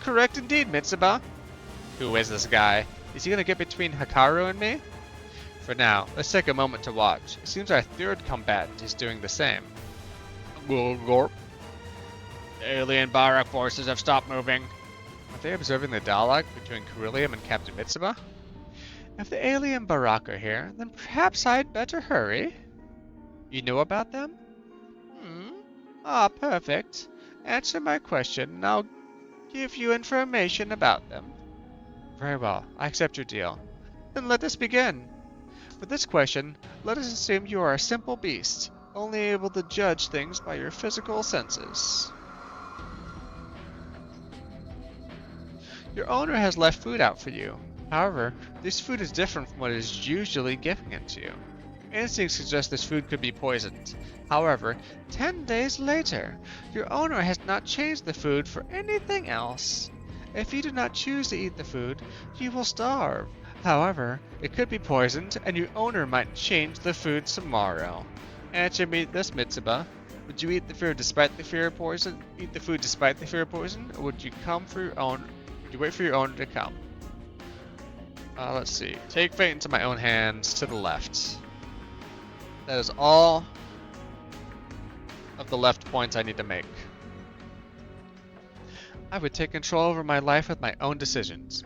Correct indeed, Mitsuba. Who is this guy? Is he gonna get between Hikaru and me? For now, let's take a moment to watch. It seems our third combatant is doing the same. Gorp. The alien Barak forces have stopped moving. Are they observing the dialogue between Carulium and Captain Mitsuba? If the alien Barak are here, then perhaps I'd better hurry. You know about them? Perfect. Answer my question and I'll give you information about them. Very well, I accept your deal. Then let us begin. For this question, let us assume you are a simple beast, only able to judge things by your physical senses. Your owner has left food out for you. However, this food is different from what is usually given it to you. Your instincts suggest this food could be poisoned. However, 10 days later, your owner has not changed the food for anything else. If you do not choose to eat the food, you will starve. However, it could be poisoned, and your owner might change the food tomorrow. Answer me this, Mitsuba. Would you eat the food despite the fear of poison? Eat the food despite the fear of poison, or would you come for your own? Would you wait for your owner to come? Let's see. Take fate into my own hands to the left. That is all of the left points I need to make. I would take control over my life with my own decisions.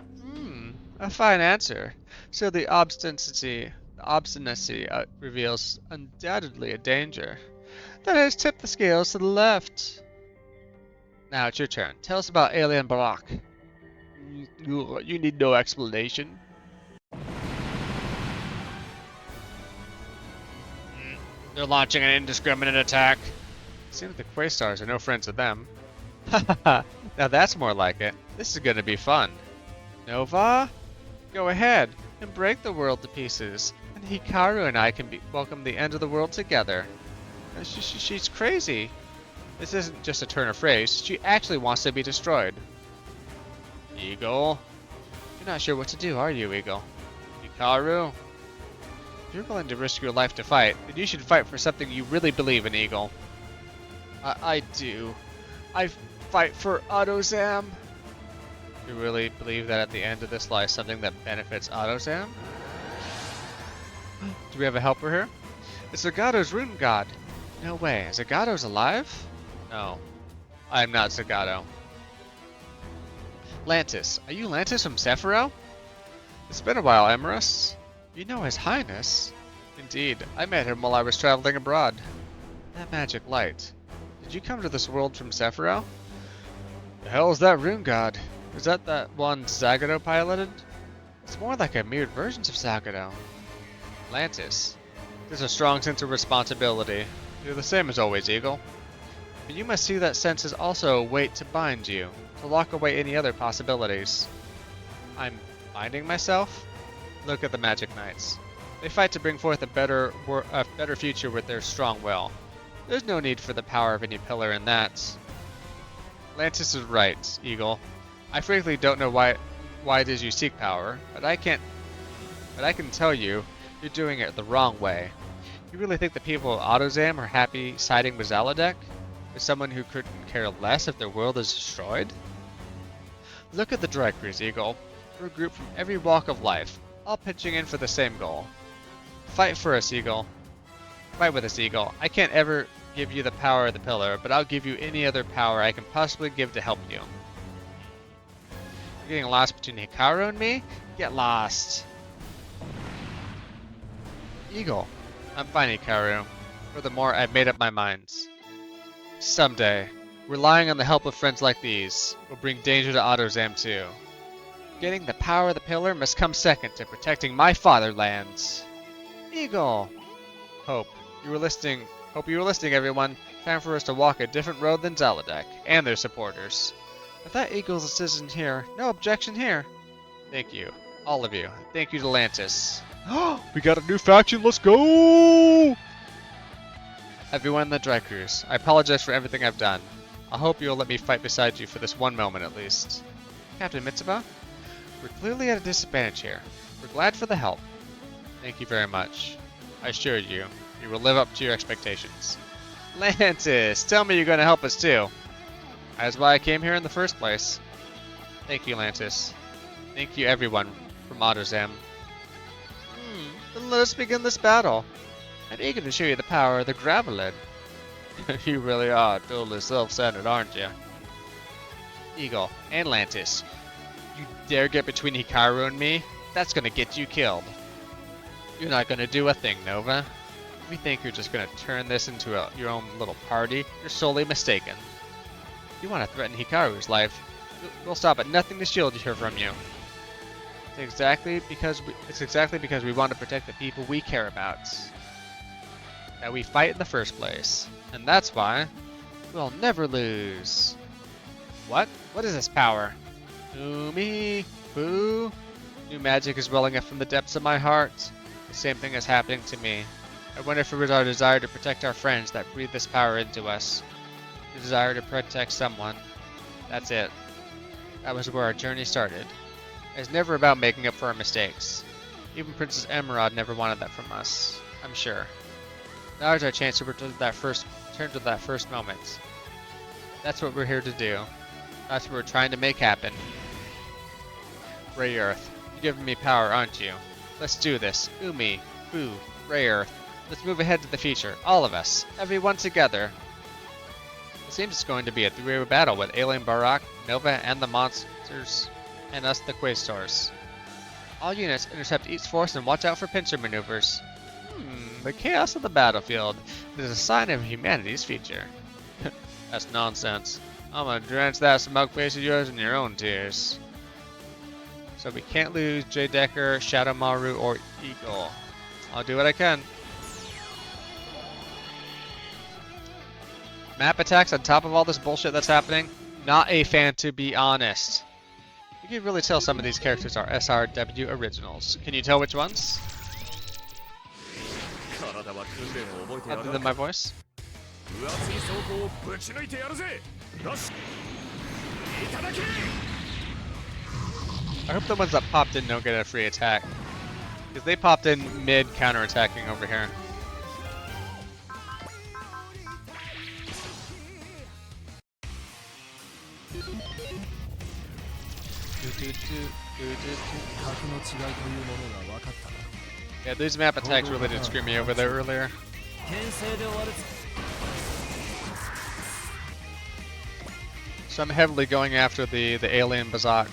A fine answer. So the obstinacy reveals undoubtedly a danger. That has tipped the scales to the left. Now it's your turn. Tell us about Alien Barak. You need no explanation. They're launching an indiscriminate attack. Seems the Quaestars are no friends with them. Haha, now that's more like it. This is gonna be fun. Nova? Go ahead and break the world to pieces, and Hikaru and I can welcome the end of the world together. She's crazy. This isn't just a turn of phrase. She actually wants to be destroyed. Eagle? You're not sure what to do, are you, Eagle? Hikaru? If you're willing to risk your life to fight, then you should fight for something you really believe in, Eagle. I do. I fight for AutoZam. You really believe that at the end of this lies something that benefits AutoZam? Do we have a helper here? It's Zagato's rune god. No way. Zagato's alive? No. I'm not Zagato. Lantis. Are you Lantis from Sephiroth? It's been a while, Emerus. You know His Highness. Indeed. I met him while I was traveling abroad. That magic light. Did you come to this world from Sephiroth? The hell is that rune god? Is that one Zagato piloted? It's more like a mirrored version of Zagato. Lantis. There's a strong sense of responsibility. You're the same as always, Eagle. But you must see that sense is also a weight to bind you, to lock away any other possibilities. I'm binding myself? Look at the Magic Knights. They fight to bring forth a better future with their strong will. There's no need for the power of any pillar in that. Lantis is right, Eagle. I frankly don't know why it is you seek power, but I can tell you, you're doing it the wrong way. You really think the people of AutoZam are happy siding with Zalodek? With someone who couldn't care less if their world is destroyed? Look at the droid crews, Eagle. We're a group from every walk of life, all pitching in for the same goal. Fight for us, Eagle. Fight with us, Eagle. I can't ever give you the power of the pillar, but I'll give you any other power I can possibly give to help you. You're getting lost between Hikaru and me? Get lost. Eagle. I'm fine, Hikaru. Furthermore, I've made up my mind. Someday, relying on the help of friends like these will bring danger to AutoZam too. Getting the power of the pillar must come second to protecting my fatherlands. Eagle! Hope you were listening. Hope you were listening, everyone. Time for us to walk a different road than Zaladek and their supporters. If that Eagle's decision here, no objection here. Thank you, all of you. Thank you to Lantis. We got a new faction. Let's go! Everyone in the Dry Cruise, I apologize for everything I've done. I hope you'll let me fight beside you for this one moment at least. Captain Mitsuba, we're clearly at a disadvantage here. We're glad for the help. Thank you very much. I assure you, we will live up to your expectations. Lantis, tell me you're going to help us too. That's why I came here in the first place. Thank you, Lantis. Thank you, everyone from Autozam. Then let us begin this battle. I'm eager to show you the power of the Gravelin. You really are totally self-centered, aren't you? Eagle and Lantis, you dare get between Hikaru and me? That's gonna get you killed. You're not gonna do a thing, Nova. If you think you're just gonna turn this into your own little party, you're sorely mistaken. If you want to threaten Hikaru's life, we'll stop at nothing to shield her from you. It's exactly because we want to protect the people we care about that we fight in the first place. And that's why we'll never lose. What? What is this power? Umi, Boo. New magic is welling up from the depths of my heart. The same thing is happening to me. I wonder if it was our desire to protect our friends that breathed this power into us. The desire to protect someone. That's it. That was where our journey started. It's never about making up for our mistakes. Even Princess Emerald never wanted that from us, I'm sure. Now is our chance to return to that first moment. That's what we're here to do. That's what we're trying to make happen. Ray Earth, you're giving me power, aren't you? Let's do this. Umi, Boo, Ray Earth. Let's move ahead to the future. All of us. Everyone together. It seems it's going to be a three-way battle with Alien Barak, Nova, and the monsters, and us, the Quastors. All units intercept each force and watch out for pincer maneuvers. The chaos of the battlefield is a sign of humanity's future. That's nonsense. I'm gonna drench that smug face of yours in your own tears. So we can't lose J. Decker, Shadow Maru, or Eagle. I'll do what I can. Map attacks on top of all this bullshit that's happening? Not a fan, to be honest. You can really tell some of these characters are SRW originals. Can you tell which ones? Other than my voice? I hope the ones that popped in don't get a free attack. Because they popped in mid counterattacking over here. Yeah, these map attacks really did screw me over there earlier. So I'm heavily going after the alien Bazak.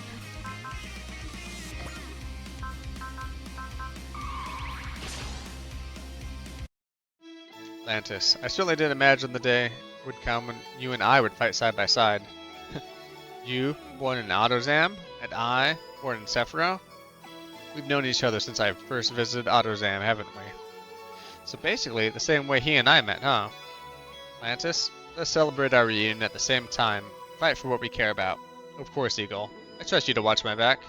Atlantis. I certainly didn't imagine the day would come when you and I would fight side by side. You, born in Autozam, and I, born in Sephiroth? We've known each other since I first visited Autozam, haven't we? So basically, the same way he and I met, huh? Atlantis, let's celebrate our reunion at the same time. Fight for what we care about. Of course, Eagle. I trust you to watch my back.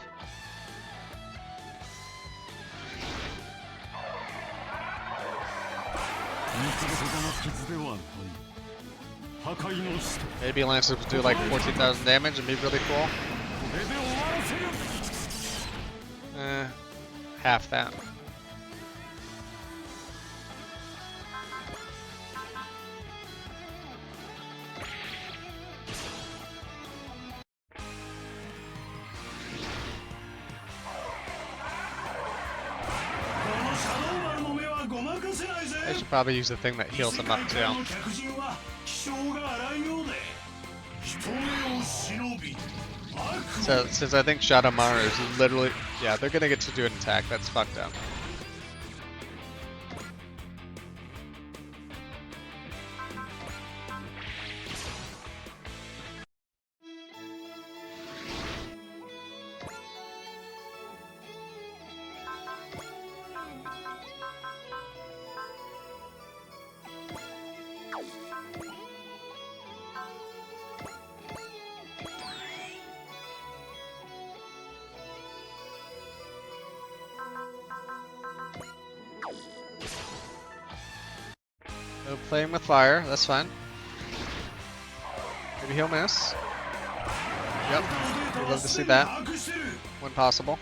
Maybe Lancer would do like 14,000 damage and be really cool. Half that. I should probably use the thing that heals him up too. So, since I think Shadow Maru is literally... Yeah, they're gonna get to do an attack. That's fucked up. No playing with fire, that's fine. Maybe he'll miss. Yep, we'd love to see that when possible.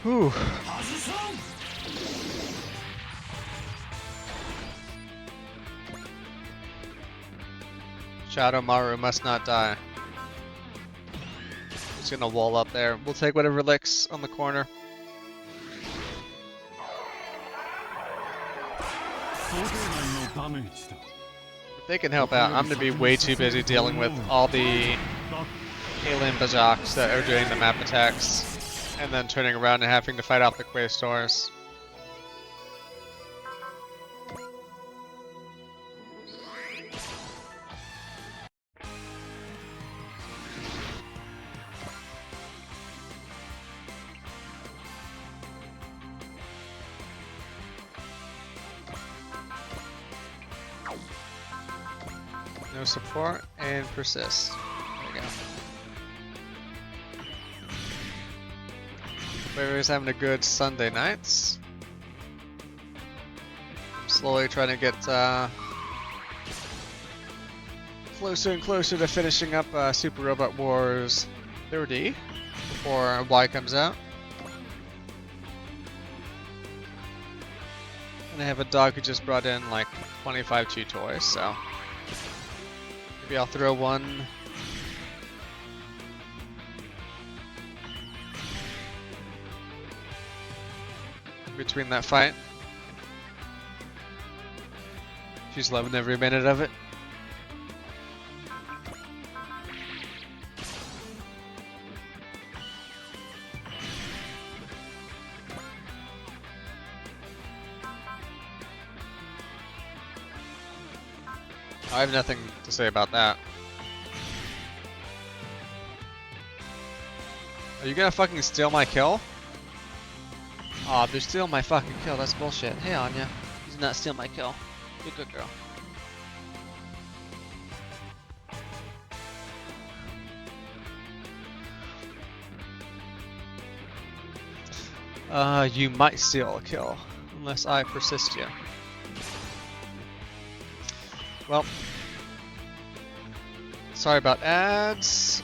Whew. Shadow Maru must not die. He's gonna wall up there. We'll take whatever licks on the corner. If they can help out, I'm gonna be way too busy dealing with all the alien Bajaks that are doing the map attacks, and then turning around and having to fight off the Quaestors. No support and persist. There we go. Everybody's having a good Sunday nights. I'm slowly trying to get closer and closer to finishing up Super Robot Wars 30 before Y comes out. And I have a dog who just brought in like 25 chew toys, so maybe I'll throw one between that fight. She's loving every minute of it. I have nothing to say about that. Are you gonna fucking steal my kill? Aw, they're stealing my fucking kill. That's bullshit. Hey, Anya. You did not steal my kill. You're a good girl. You might steal a kill. Unless I persist you. Well. Sorry about ads.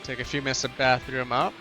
Take a few minutes to bathroom up.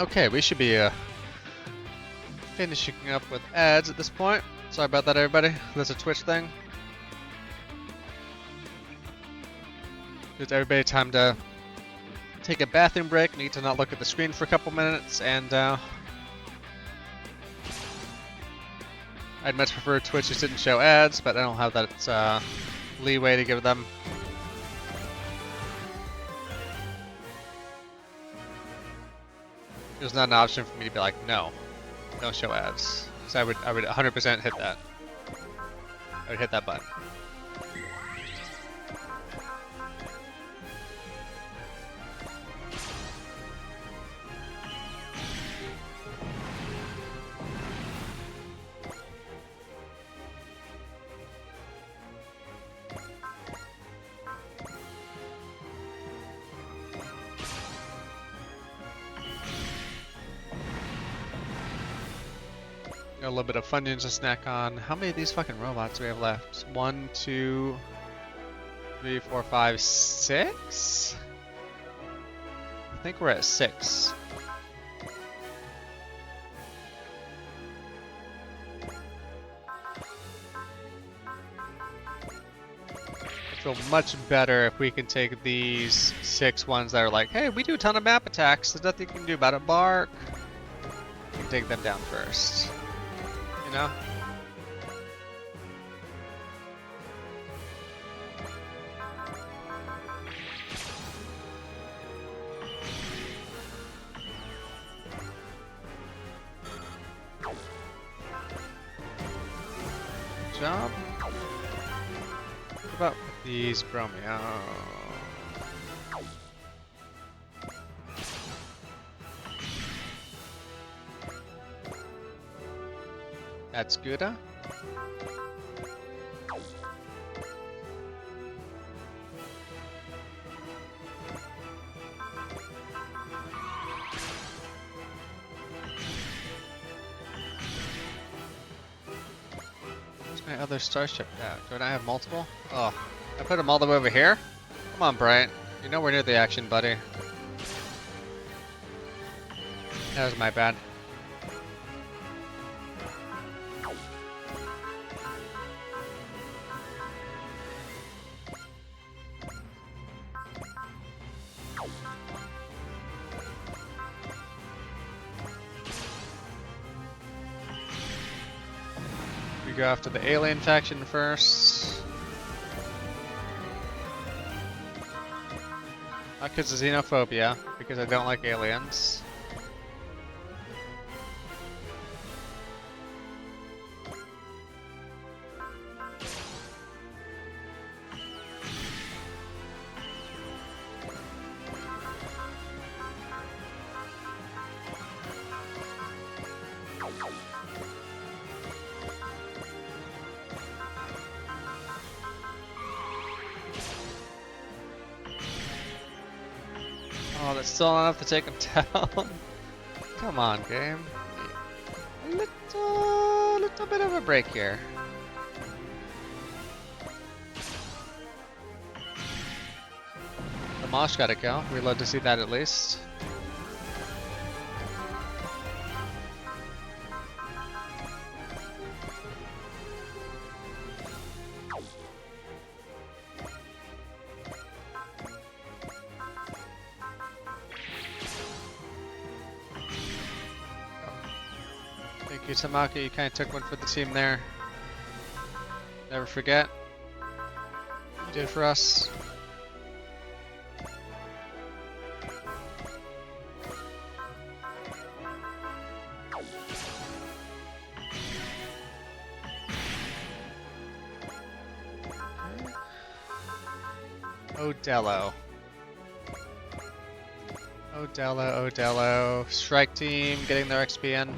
Okay, we should be finishing up with ads at this point. Sorry about that, everybody. That's a Twitch thing. Gives everybody time to take a bathroom break, need to not look at the screen for a couple minutes, and I'd much prefer Twitch just didn't show ads, but I don't have that leeway to give them. There's not an option for me to be like, no, don't show ads. So I would 100% hit that. I would hit that button. Got a little bit of Funyuns to snack on. How many of these fucking robots do we have left? 1, 2, 3, 4, 5, 6? I think we're at 6. I feel much better if we can take these 6 ones that are like, hey, we do a ton of map attacks, there's nothing you can do about it, bark. We can take them down first. You know? Good job. What about these Bromeo? That's good, huh? Where's my other starship at? Do I not have multiple? Oh, I put them all the way over here? Come on, Bryant. You're nowhere near the action, buddy. That was my bad. We go after the alien faction first. Not because of xenophobia, because I don't like aliens. Oh, that's still not enough to take him down. Come on, game. A little bit of a break here. The Mosh gotta go. We'd love to see that at least. Thank you, Tamaki. You kind of took one for the team there. Never forget. You did for us. Odello. Odello. Strike team getting their XP in.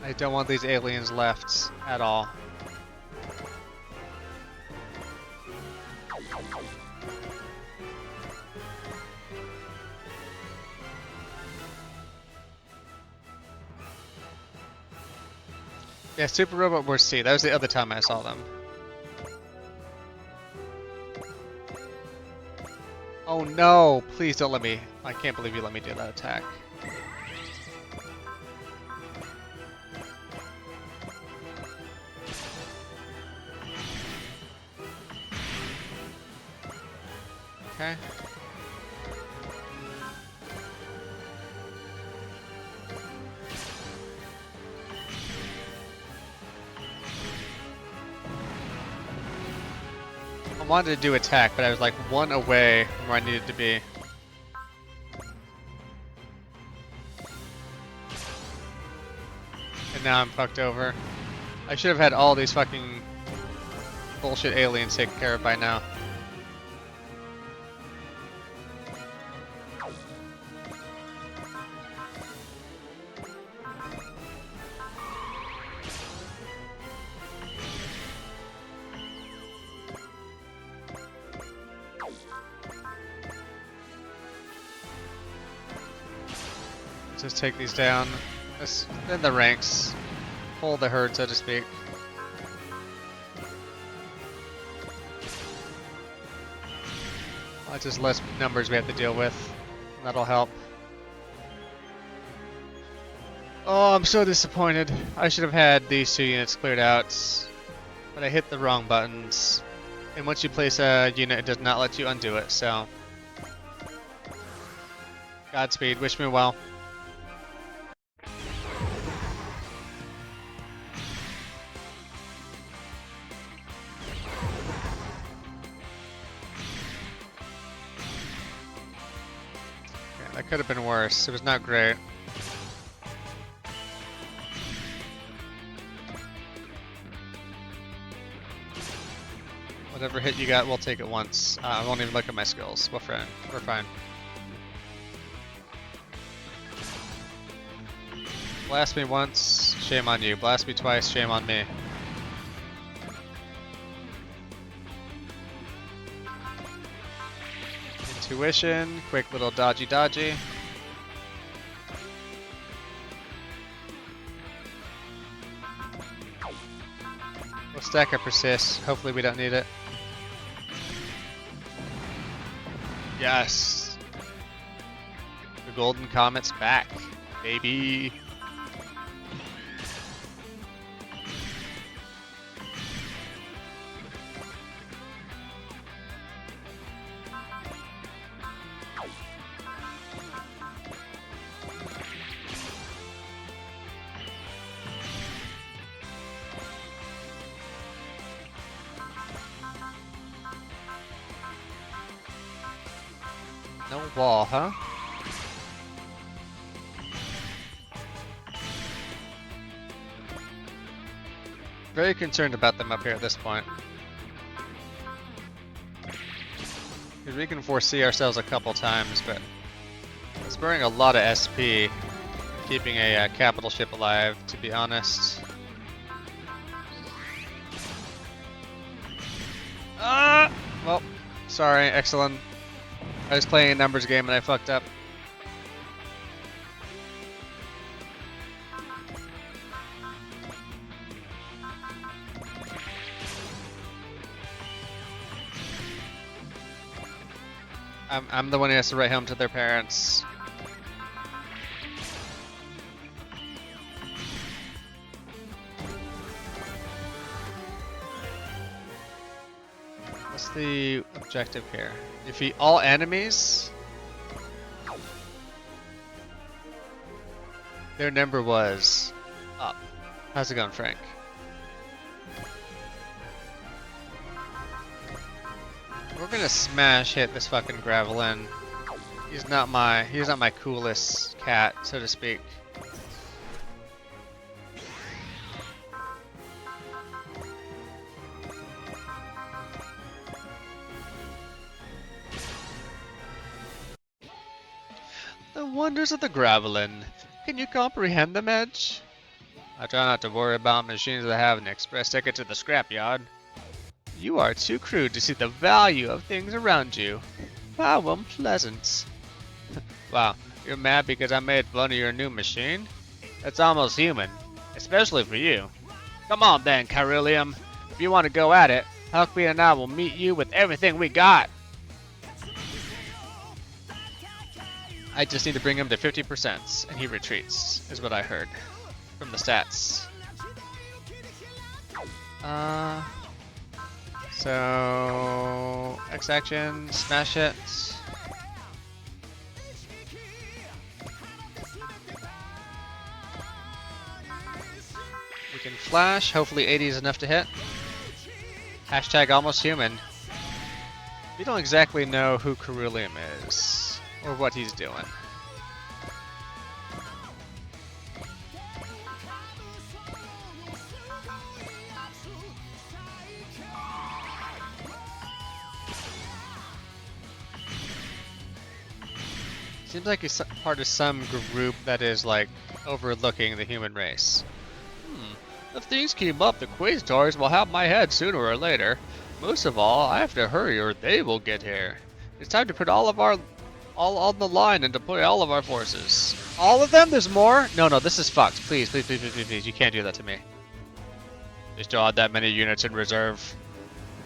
I don't want these aliens left at all. Yeah, Super Robot Wars C. That was the other time I saw them. Oh no! Please don't let me. I can't believe you let me do that attack. Okay. I wanted to do attack, but I was like one away from where I needed to be. And now I'm fucked over. I should have had all these fucking bullshit aliens taken care of by now. Just take these down. In the ranks. Pull the herd, so to speak. Just less numbers we have to deal with. That'll help. Oh, I'm so disappointed. I should have had these 2 units cleared out. But I hit the wrong buttons. And once you place a unit, it does not let you undo it, so... Godspeed, wish me well. That could have been worse. It was not great. Whatever hit you got, we'll take it once. I won't even look at my skills. We're fine. We're fine. Blast me once, shame on you. Blast me twice, shame on me. Intuition, quick little dodgy. We'll stack our persist. Hopefully we don't need it. Yes! The golden comet's back, baby. No wall, huh? Very concerned about them up here at this point. Because we can foresee ourselves a couple times, but it's burning a lot of SP, keeping a capital ship alive, to be honest. Well, sorry, excellent. I was playing a numbers game and I fucked up. I'm the one who has to write home to their parents. What's the objective here? Defeat all enemies? Their number was up. How's it going, Frank? We're gonna smash hit this fucking Gravelin. He's not my coolest cat, so to speak. The wonders of the Gravelin. Can you comprehend them, Edge? I try not to worry about machines that have an express ticket to the scrapyard. You are too crude to see the value of things around you. How unpleasant. Wow, you're mad because I made fun of your new machine? That's almost human, especially for you. Come on then, Carillium. If you want to go at it, Huckbean and I will meet you with everything we got. I just need to bring him to 50%, and he retreats, is what I heard from the stats. So X action, smash it. We can flash. Hopefully 80 is enough to hit. Hashtag almost human. We don't exactly know who Carillium is or what he's doing. Seems like he's part of some group that is like overlooking the human race. If things keep up, the Quasars will have my head sooner or later. Most of all, I have to hurry or they will get here. It's time to put all on the line and deploy all of our forces. All of them? There's more? No, this is fucked. Please, please, please, please, please, please. You can't do that to me. They still had that many units in reserve.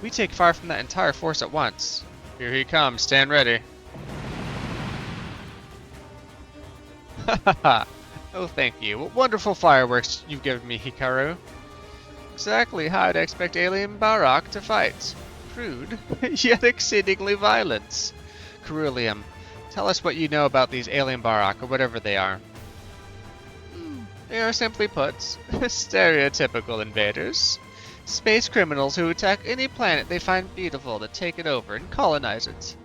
We take fire from that entire force at once. Here he comes. Stand ready. Oh, thank you. What wonderful fireworks you've given me, Hikaru. Exactly how I'd expect alien Barak to fight. Crude, yet exceedingly violent. Carillium, tell us what you know about these alien Barak, or whatever they are. They are simply put, stereotypical invaders. Space criminals who attack any planet they find beautiful to take it over and colonize it.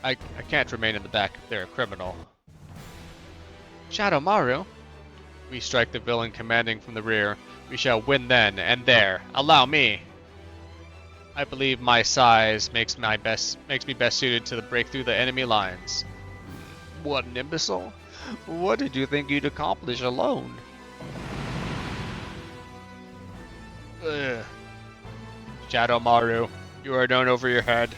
I can't remain in the back if they're a criminal. Shadow Maru. We strike the villain commanding from the rear. We shall win then and there. Allow me. I believe my size makes me best suited to break through the enemy lines. What an imbecile! What did you think you'd accomplish alone? Ugh. Shadow Maru, you are known over your head.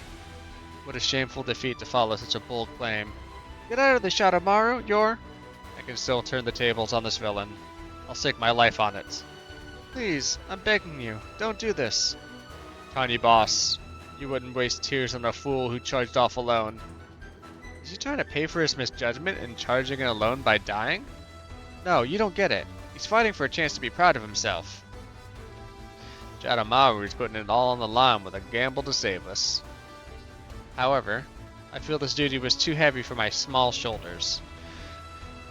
What a shameful defeat to follow such a bold claim. Get out of the Shadow Maru, I can still turn the tables on this villain. I'll stake my life on it. Please, I'm begging you, don't do this. Tiny boss, you wouldn't waste tears on a fool who charged off alone. Is he trying to pay for his misjudgment in charging it alone by dying? No, you don't get it. He's fighting for a chance to be proud of himself. Shadow Maru is putting it all on the line with a gamble to save us. However, I feel this duty was too heavy for my small shoulders.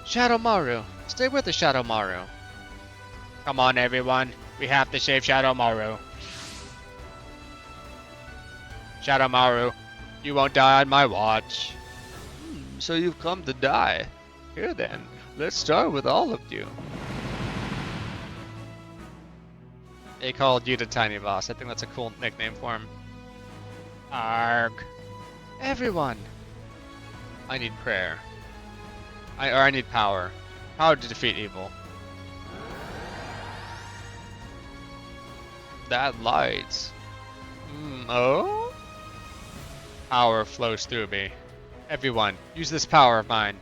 Shadow Maru, stay with us, Shadow Maru. Come on, everyone. We have to save Shadow Maru. Shadow Maru, you won't die on my watch. So you've come to die. Here then, let's start with all of you. They called you the Tiny Boss. I think that's a cool nickname for him. Arg. Everyone. I need prayer. I need power. Power to defeat evil. That light. Oh? Power flows through me. Everyone, use this power of mine.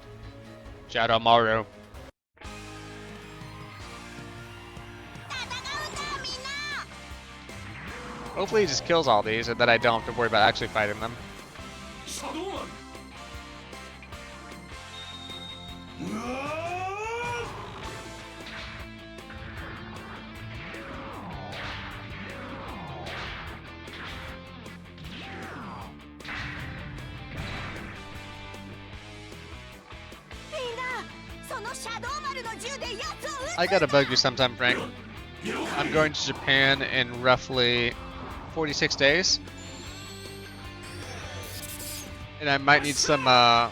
Shadow Maru. Hopefully he just kills all these and then I don't have to worry about actually fighting them. I gotta bug you sometime, Frank. I'm going to Japan in roughly 46 days. And I might need some, I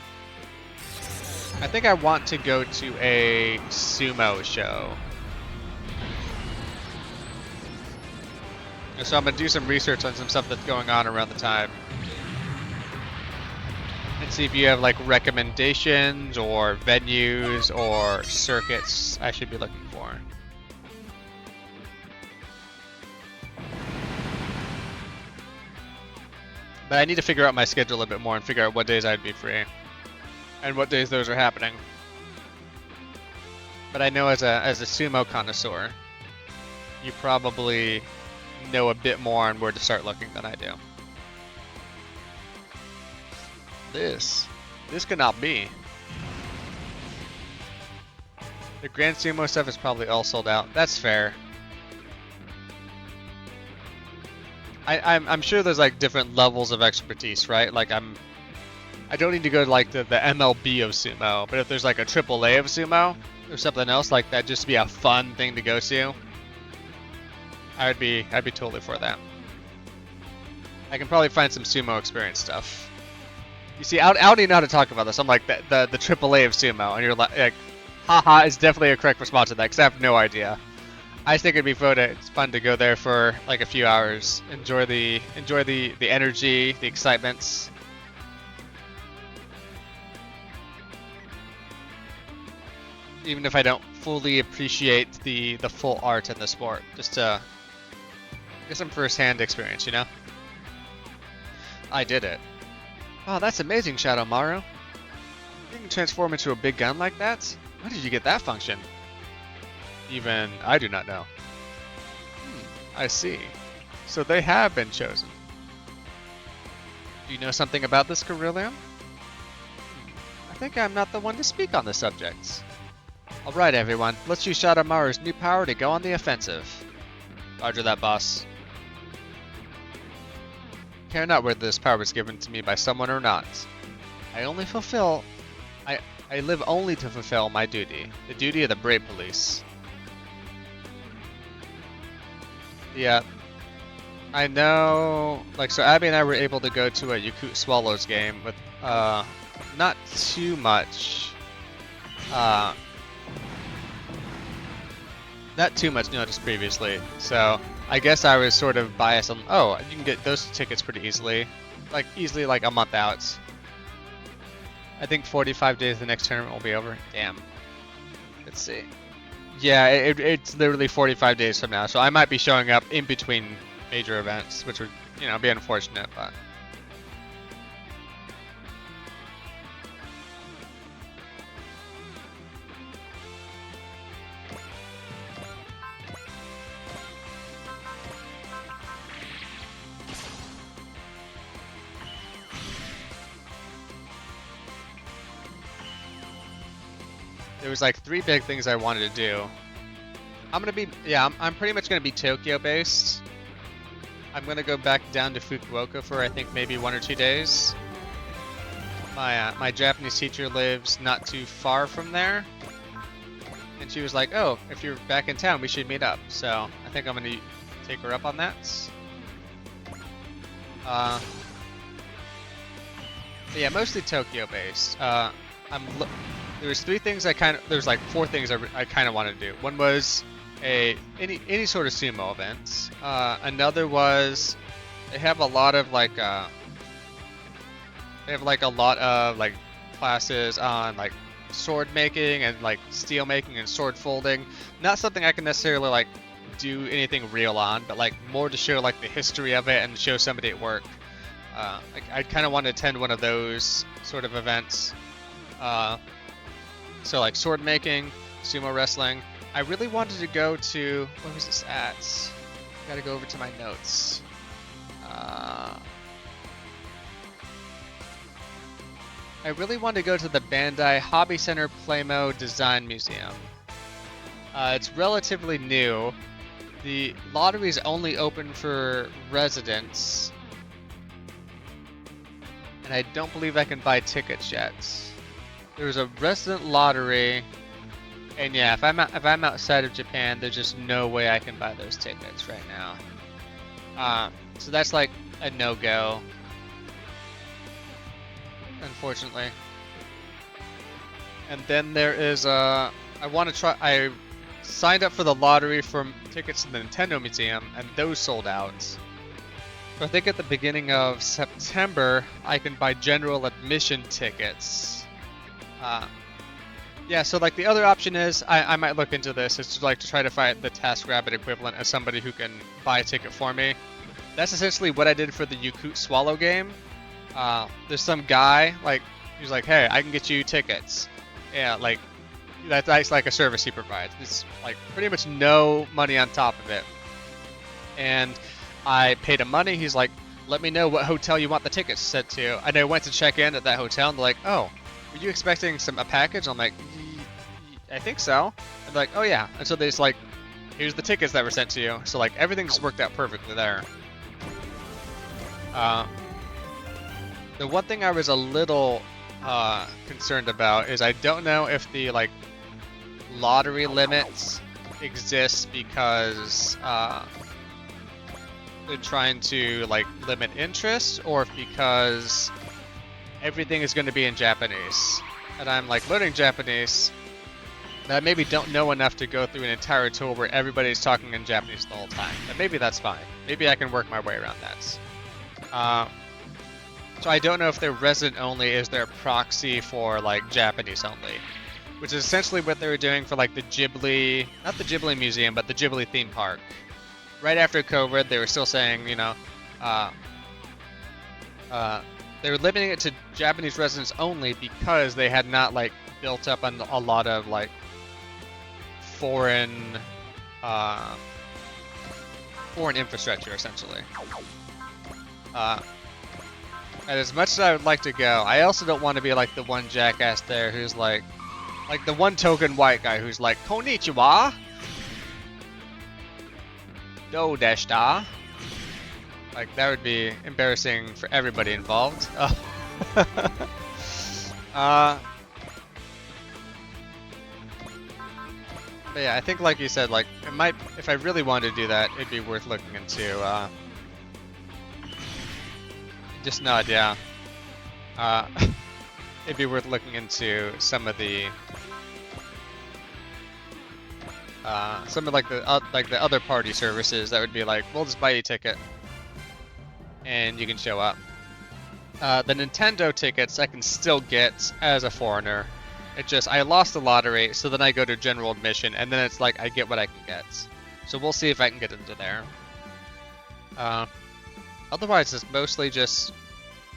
think I want to go to a sumo show. And so I'm gonna do some research on some stuff that's going on around the time. And see if you have like recommendations or venues or circuits I should be looking for. But I need to figure out my schedule a little bit more and figure out what days I'd be free. And what days those are happening. But I know as a sumo connoisseur, you probably know a bit more on where to start looking than I do. This cannot be. The Grand Sumo stuff is probably all sold out. That's fair. I'm sure there's like different levels of expertise, right? Like I don't need to go to like the MLB of sumo, but if there's like a AAA of sumo or something else like that, just to be a fun thing to go to, I'd be totally for that. I can probably find some sumo experience stuff. You see, I don't even know how to talk about this. I'm like the AAA of sumo, and you're like, haha, is definitely a correct response to that because I have no idea. I just think it'd be fun. It's fun to go there for like a few hours, enjoy the energy, the excitements. Even if I don't fully appreciate the full art in the sport, just to get some first-hand experience, you know? I did it. Oh, that's amazing, Shadow Maru. You can transform into a big gun like that? How did you get that function? Even I do not know. I see. So they have been chosen. Do you know something about this, Carillion? I think I'm not the one to speak on the subject. Alright everyone, let's use Shadow Maru's new power to go on the offensive. Roger that, boss. Care not whether this power was given to me by someone or not. I live only to fulfill my duty. The duty of the Brave Police. Yeah. I know, like, so Abby and I were able to go to a Yakut Swallows game with, not too much, not too much notice previously, so I guess I was sort of biased on, oh, you can get those tickets pretty easily like a month out. I think 45 days the next tournament will be over. Damn. Let's see. Yeah, it's literally 45 days from now, so I might be showing up in between major events, which would, you know, be unfortunate, but... There was like 3 big things I wanted to do. I'm pretty much gonna be Tokyo based. I'm gonna go back down to Fukuoka for I think maybe 1 or 2 days. My Japanese teacher lives not too far from there, and she was like, "Oh, if you're back in town, we should meet up." So I think I'm gonna take her up on that. Yeah, mostly Tokyo based. There's 3 things there's like 4 things I kind of wanted to do. One was any sort of sumo events. Another was they have a lot of like classes on like sword making and like steel making and sword folding. Not something I can necessarily like do anything real on, but like more to show like the history of it and show somebody at work. Like I kind of want to attend one of those sort of events. So like sword making, sumo wrestling. I really wanted to go to, where was this at? Gotta go over to my notes. I really wanted to go to the Bandai Hobby Center Playmo Design Museum. It's relatively new. The lottery is only open for residents. And I don't believe I can buy tickets yet. There's a resident lottery, and yeah, if I'm outside of Japan, there's just no way I can buy those tickets right now. So that's like a no-go, unfortunately. And then there is I signed up for the lottery for tickets to the Nintendo Museum, and those sold out. So I think at the beginning of September, I can buy general admission tickets. Yeah, so like the other option is, I might look into this, is to like to try to find the TaskRabbit equivalent as somebody who can buy a ticket for me. That's essentially what I did for the Yakut Swallow game. There's some guy, like, he's like, hey, I can get you tickets. Yeah, like, That's like a service he provides. It's like pretty much no money on top of it. And I paid him money. He's like, let me know what hotel you want the tickets sent to. And I went to check in at that hotel, and they're like, oh, were you expecting a package? I'm like, I think so. And they're like, oh yeah. And so they just like, here's the tickets that were sent to you. So like everything just worked out perfectly there. The one thing I was a little concerned about is I don't know if the like lottery limits exist because they're trying to like limit interest, or if because everything is going to be in Japanese. And I'm like learning Japanese, but I maybe don't know enough to go through an entire tour where everybody's talking in Japanese the whole time. But maybe that's fine. Maybe I can work my way around that. So I don't know if their resident only is their proxy for like Japanese only, which is essentially what they were doing for like the Ghibli, not the Ghibli Museum, but the Ghibli theme park. Right after COVID, they were still saying, you know, they were limiting it to Japanese residents only because they had not like built up on a lot of like foreign infrastructure essentially. And as much as I would like to go, I also don't want to be like the one jackass there who's like the one token white guy who's like, Konnichiwa! Do deshita. Like, that would be embarrassing for everybody involved. But yeah, I think like you said, like, it might, if I really wanted to do that, it'd be worth looking into, just nod, yeah. It'd be worth looking into some of the like the other party services that would be like, we'll just buy you a ticket and you can show up. The Nintendo tickets I can still get as a foreigner. It just, I lost the lottery, so then I go to general admission, and then it's like I get what I can get. So we'll see if I can get into there. Otherwise, it's mostly just,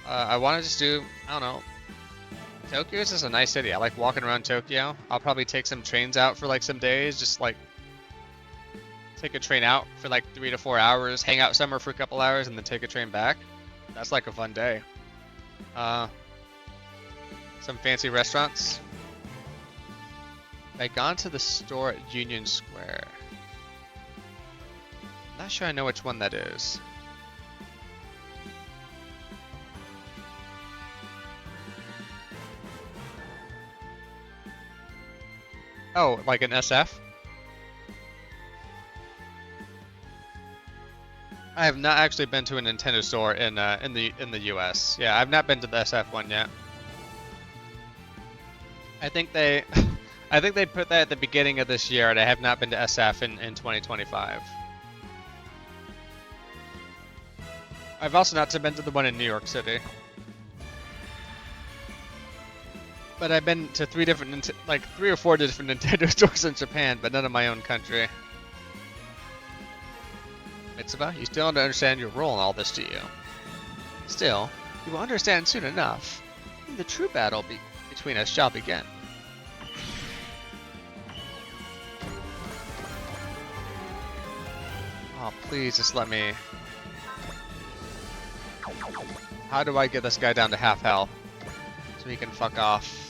I want to just do, I don't know. Tokyo is just a nice city. I like walking around Tokyo. I'll probably take some trains out for like some days, just like take a train out for like 3 to 4 hours, hang out somewhere for a couple hours, and then take a train back. That's like a fun day. Some fancy restaurants. I gone to the store at Union Square. Not sure I know which one that is. Oh, like an SF? I have not actually been to a Nintendo store in the US. Yeah, I've not been to the SF one yet. I think they I think they put that at the beginning of this year, and I have not been to SF in 2025. I've also not been to the one in New York City. But I've been to 3 or 4 different Nintendo stores in Japan, but none in my own country. Mitsuba, you still don't understand your role in all this, do you? Still, you will understand soon enough. The true battle between us shall begin. Oh, please just let me... How do I get this guy down to half health? So he can fuck off.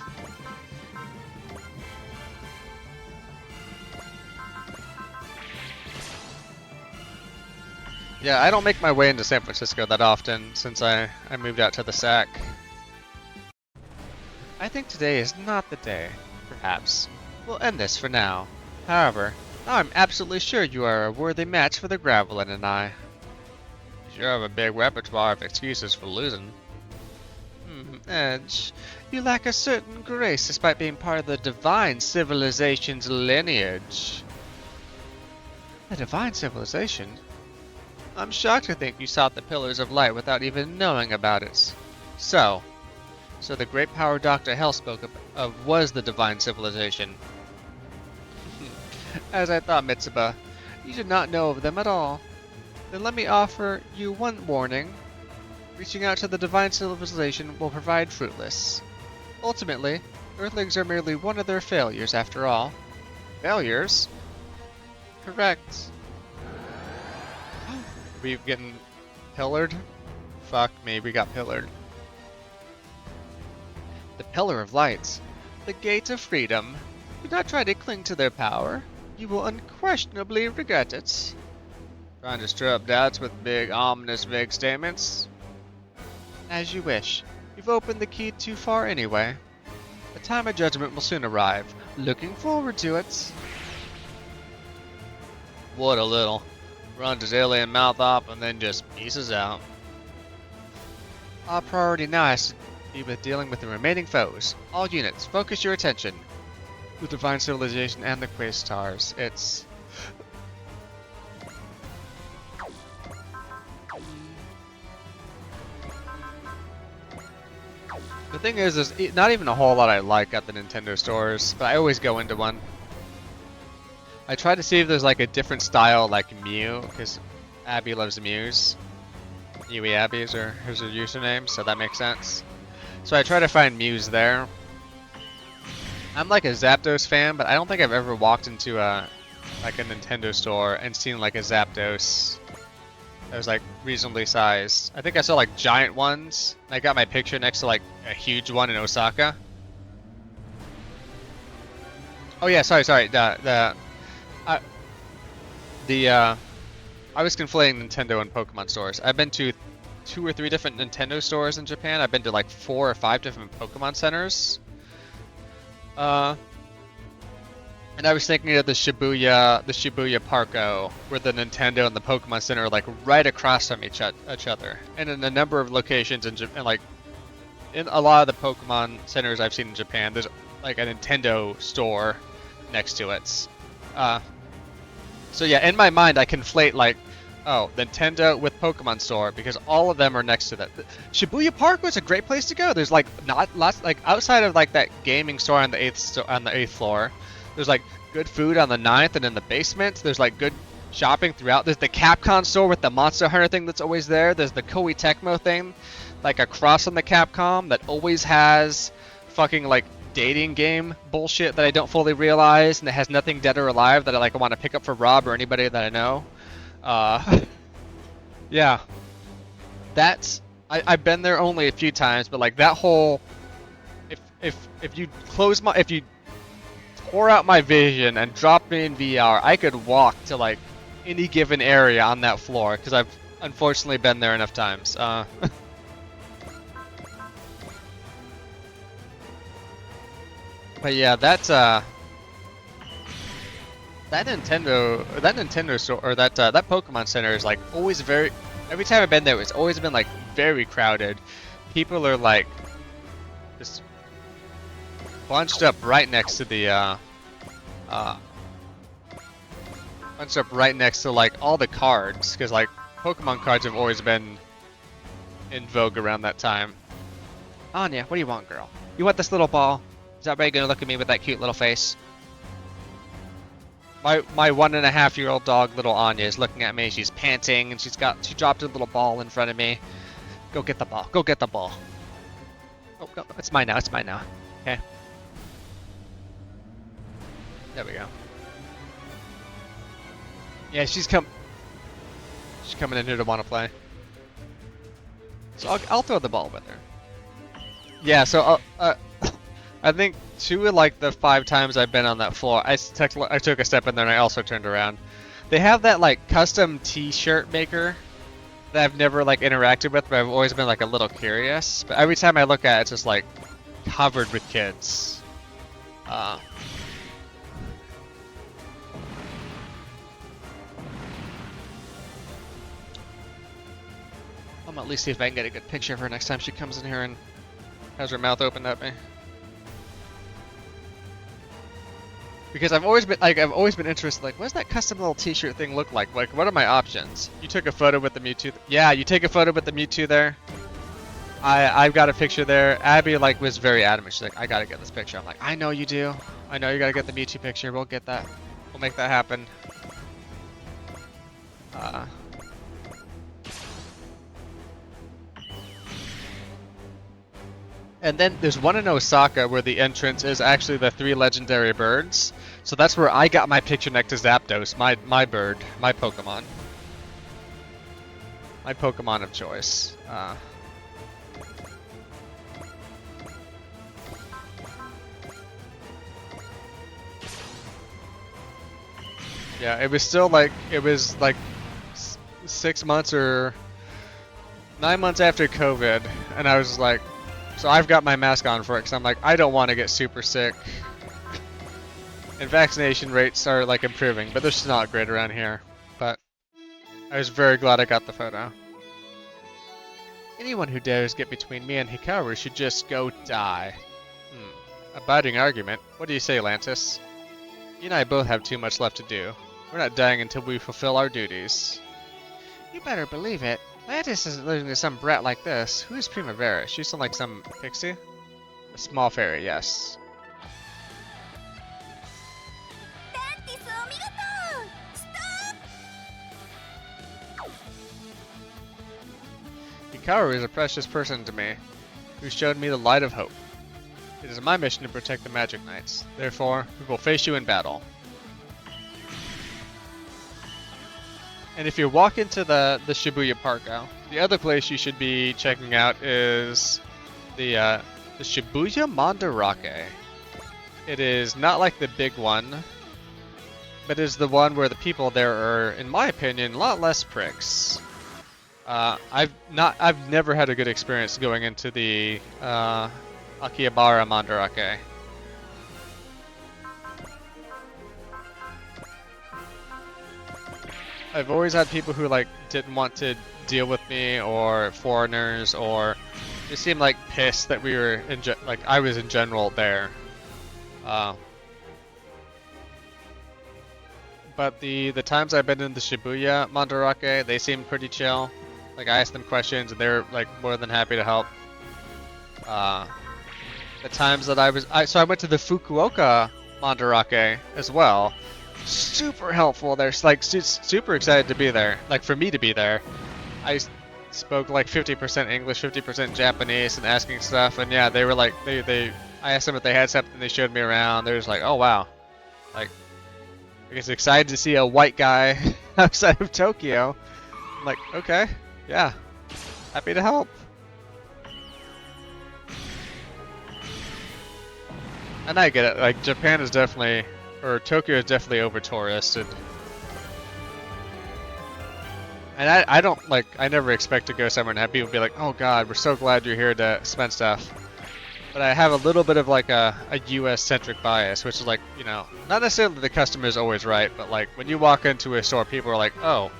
Yeah, I don't make my way into San Francisco that often since I moved out to the SAC. I think today is not the day. Perhaps. We'll end this for now. However, now I'm absolutely sure you are a worthy match for the Gravelin and I. You sure have a big repertoire of excuses for losing. Edge, you lack a certain grace despite being part of the Divine Civilization's lineage. The Divine Civilization? I'm shocked to think you sought the Pillars of Light without even knowing about it. So the great power Dr. Hell spoke of was the Divine Civilization. As I thought, Mitsuba, you did not know of them at all. Then let me offer you one warning. Reaching out to the Divine Civilization will prove fruitless. Ultimately, Earthlings are merely one of their failures after all. Failures? Correct. We getting pillared? Fuck me, we got pillared. The Pillar of Lights. The Gate of Freedom. Do not try to cling to their power. You will unquestionably regret it. Trying to stir up doubts with big, ominous, vague statements? As you wish. You've opened the key too far anyway. The time of judgment will soon arrive. Looking forward to it. What a little. Runs his alien mouth up and then just pieces out. Our priority now has to be with dealing with the remaining foes. All units, focus your attention. The Divine Civilization and the Quasars. It's... The thing is, there's not even a whole lot I like at the Nintendo stores, but I always go into one. I try to see if there's like a different style like Mew, because Abby loves Mews. Yui Abby is her username, so that makes sense. So I try to find Mews there. I'm like a Zapdos fan, but I don't think I've ever walked into like a Nintendo store and seen like a Zapdos that was like reasonably sized. I think I saw like giant ones. I got my picture next to like a huge one in Osaka. Oh yeah, sorry. I was conflating Nintendo and Pokemon stores. I've been to 2 or 3 different Nintendo stores in Japan. I've been to like 4 or 5 different Pokemon centers. And I was thinking of the Shibuya Parko, where the Nintendo and the Pokemon Center are like right across from each other. And in a number of locations in Japan, like in a lot of the Pokemon centers I've seen in Japan, there's like a Nintendo store next to it. So yeah, in my mind I conflate like, oh, Nintendo with Pokemon store because all of them are next to that. Shibuya Park was a great place to go. There's like not lots like outside of like that gaming store on the 8th floor. There's like good food on the 9th and in the basement. There's like good shopping throughout. There's the Capcom store with the Monster Hunter thing that's always there. There's the Koei Tecmo thing, like across from the Capcom that always has fucking like dating game bullshit that I don't fully realize and it has nothing dead or alive that I like want to pick up for Rob or anybody that I know. Yeah, that's I've been there only a few times, but like that whole if you tore out my vision and dropped me in VR, I could walk to like any given area on that floor because I've unfortunately been there enough times. But yeah, that's that Nintendo store or that Pokemon Center is like always very. Every time I've been there, it's always been like very crowded. People are like just bunched up right next to the bunched up right next to like all the cards because like Pokemon cards have always been in vogue around that time. Anya, what do you want, girl? You want this little ball? Is everybody gonna look at me with that cute little face? My 1.5-year-old dog, little Anya, is looking at me. She's panting and she dropped a little ball in front of me. Go get the ball. Go get the ball. Oh, no, it's mine now. It's mine now. Okay. There we go. Yeah, she's coming in here to want to play. So I'll throw the ball with her. Yeah. So I think 2 of like the 5 times I've been on that floor, I took a step in there and I also turned around. They have that like custom T-shirt maker that I've never like interacted with, but I've always been like a little curious. But every time I look at it, it's just like covered with kids. I'm gonna at least see if I can get a good picture of her next time she comes in here and has her mouth open at me. Because I've always been interested, like, what does that custom little T-shirt thing look like? Like, what are my options? You took a photo with the Mewtwo. Yeah, you take a photo with the Mewtwo there. I've got a picture there. Abby like was very adamant. She's like, I gotta get this picture. I'm like, I know you do. I know you gotta get the Mewtwo picture. We'll get that. We'll make that happen. And then there's one in Osaka where the entrance is actually the 3 legendary birds. So that's where I got my picture next to Zapdos, my bird, my Pokemon. My Pokemon of choice. Yeah, it was like 6 months or 9 months after COVID, and I was like, so I've got my mask on for it because I'm like, I don't want to get super sick. And vaccination rates are like improving, but they're still not great around here. But I was very glad I got the photo. Anyone who dares get between me and Hikaru should just go die. A biting argument. What do you say, Lantis? You and I both have too much left to do. We're not dying until we fulfill our duties. You better believe it. Lantis isn't losing to some brat like this. Who's Primavera? She's like some pixie? A small fairy, yes. Hikaru is a precious person to me, who showed me the light of hope. It is my mission to protect the Magic Knights. Therefore, we will face you in battle. And if you walk into the Shibuya Park now, the other place you should be checking out is the Shibuya Mandarake. It is not like the big one, but is the one where the people there are, in my opinion, a lot less pricks. I've never had a good experience going into the Akihabara Mandarake. I've always had people who like didn't want to deal with me, or foreigners, or just seemed like pissed that we were I was in general there. But the times I've been in the Shibuya Mandarake, they seemed pretty chill. Like I asked them questions and they're like more than happy to help. The times that I went to the Fukuoka Mandarake as well. Super helpful. They're like super excited to be there. Like for me to be there. I spoke like 50% English, 50% Japanese, and asking stuff. And yeah, they were like, I asked them if they had something. They showed me around. They're just like, oh wow, like I guess excited to see a white guy outside of Tokyo. I'm like, okay, yeah, happy to help. And I get it. Like Japan is definitely, or Tokyo is definitely over touristed. And I don't like, I never expect to go somewhere and have people be like, oh god, we're so glad you're here to spend stuff. But I have a little bit of like a US centric bias, which is like, you know, not necessarily the customer is always right, but like when you walk into a store, people are like, oh,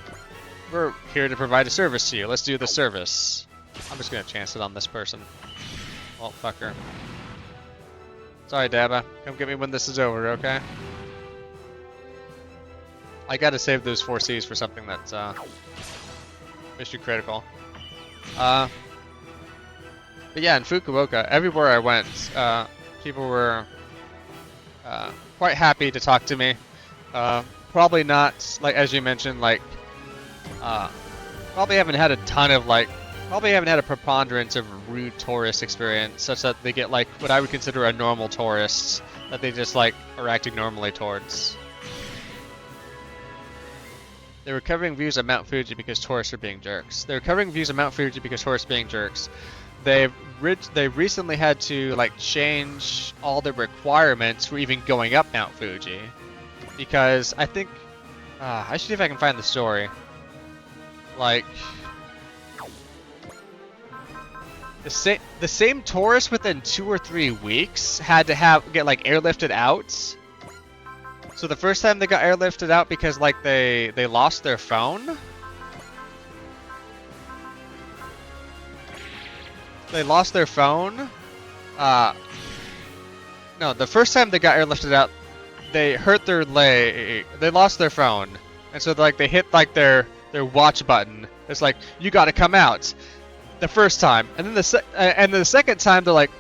we're here to provide a service to you. Let's do the service. I'm just gonna chance it on this person. Well, fucker. Sorry, Daba. Come get me when this is over, okay? I gotta save those 4 Cs for something that's mission critical. But yeah, in Fukuoka, everywhere I went, people were quite happy to talk to me. Probably not, like as you mentioned, like probably haven't had a ton of like, probably haven't had a preponderance of rude tourist experience, such that they get like what I would consider a normal tourist that they just like are acting normally towards. They were covering views of Mount Fuji because tourists are being jerks. They were covering views of Mount Fuji because tourists are being jerks. They recently had to like change all the requirements for even going up Mount Fuji, because I think I should see if I can find the story. Like the same tourists within 2 or 3 weeks had to get like airlifted out. So the first time they got airlifted out because like they lost their phone. They lost their phone. No, the first time they got airlifted out, they hurt their leg. They lost their phone, and so like they hit like their watch button. It's like, you got to come out. The first time, and then the second time they're like,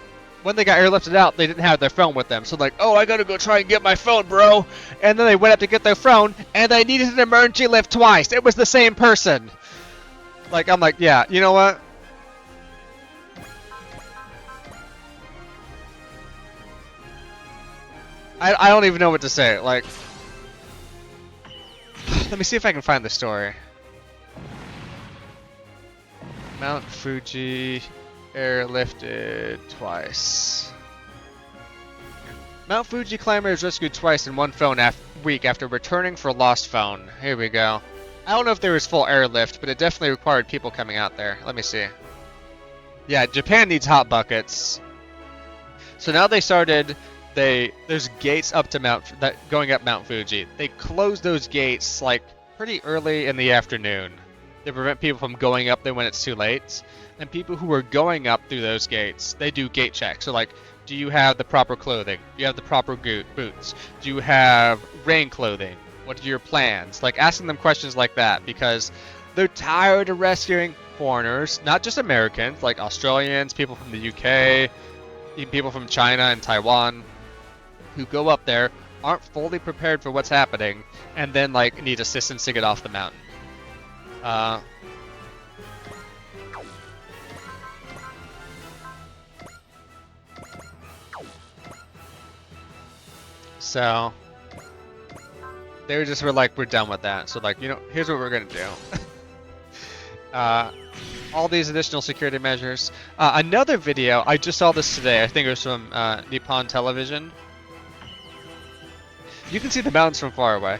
when they got airlifted out, they didn't have their phone with them. So like, oh, I gotta go try and get my phone, bro. And then they went up to get their phone, and they needed an emergency lift twice. It was the same person. Like, I'm like, yeah, you know what? I don't even know what to say. Like, let me see if I can find the story. Mount Fuji airlifted twice. Mount Fuji climber is rescued twice in one phone week after returning for lost phone. Here we go. I don't know if there was full airlift, but it definitely required people coming out there. Let me see. Yeah, Japan needs hot buckets. So now they started. There's gates up to going up Mount Fuji. They close those gates like pretty early in the afternoon. They prevent people from going up there when it's too late. And people who are going up through those gates, they do gate checks. So like, do you have the proper clothing? Do you have the proper boots? Do you have rain clothing? What are your plans? Like asking them questions like that because they're tired of rescuing foreigners, not just Americans, like Australians, people from the UK, even people from China and Taiwan, who go up there, aren't fully prepared for what's happening, and then like need assistance to get off the mountain. So they were like, we're done with that. So like, here's what we're gonna do. All these additional security measures. Another video, I just saw this today. I think it was from Nippon Television. You can see the mountains from far away.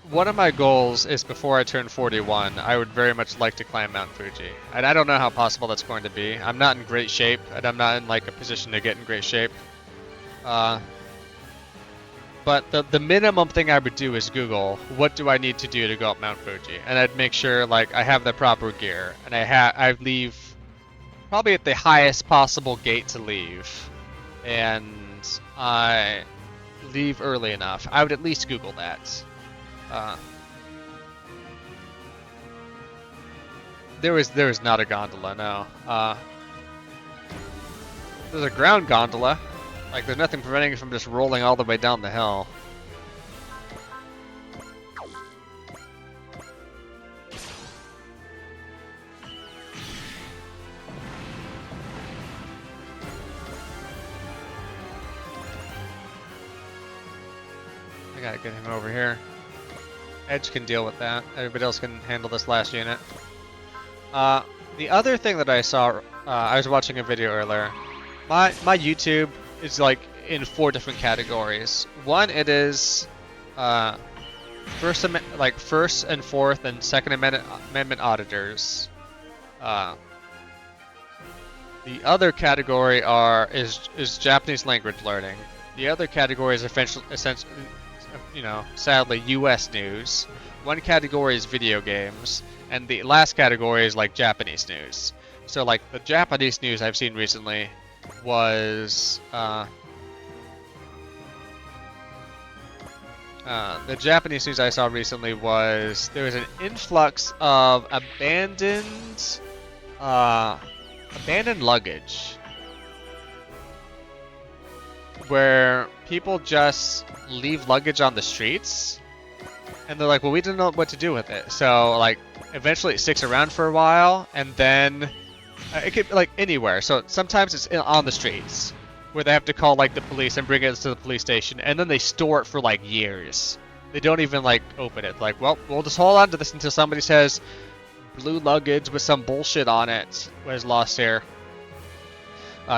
One of my goals is before I turn 41, I would very much like to climb Mount Fuji. And I don't know how possible that's going to be. I'm not in great shape, and I'm not in like a position to get in great shape. But the minimum thing I would do is Google, what do I need to do to go up Mount Fuji? And I'd make sure like I have the proper gear, and I leave probably at the highest possible gate to leave, and I leave early enough. I would at least Google that. There was not a gondola, no. There's a ground gondola. Like, there's nothing preventing it from just rolling all the way down the hill. I gotta get him over here. Edge can deal with that. Everybody else can handle this last unit. The other thing that I saw, I was watching a video earlier. My YouTube is like in 4 different categories. One, it is first and fourth and Second Amendment auditors. The other category is Japanese language learning. The other category is essentially, sadly, U.S. news. One category is video games, and the last category is like Japanese news. So like the Japanese news I've seen recently was the Japanese news I saw recently was there was an influx of abandoned luggage where people just leave luggage on the streets, and they're like, well, we didn't know what to do with it. So like eventually it sticks around for a while, and then it could be like anywhere. So sometimes it's on the streets where they have to call like the police and bring it to the police station, and then they store it for like years. They don't even like open it. Like, well, we'll just hold on to this until somebody says blue luggage with some bullshit on it was lost here.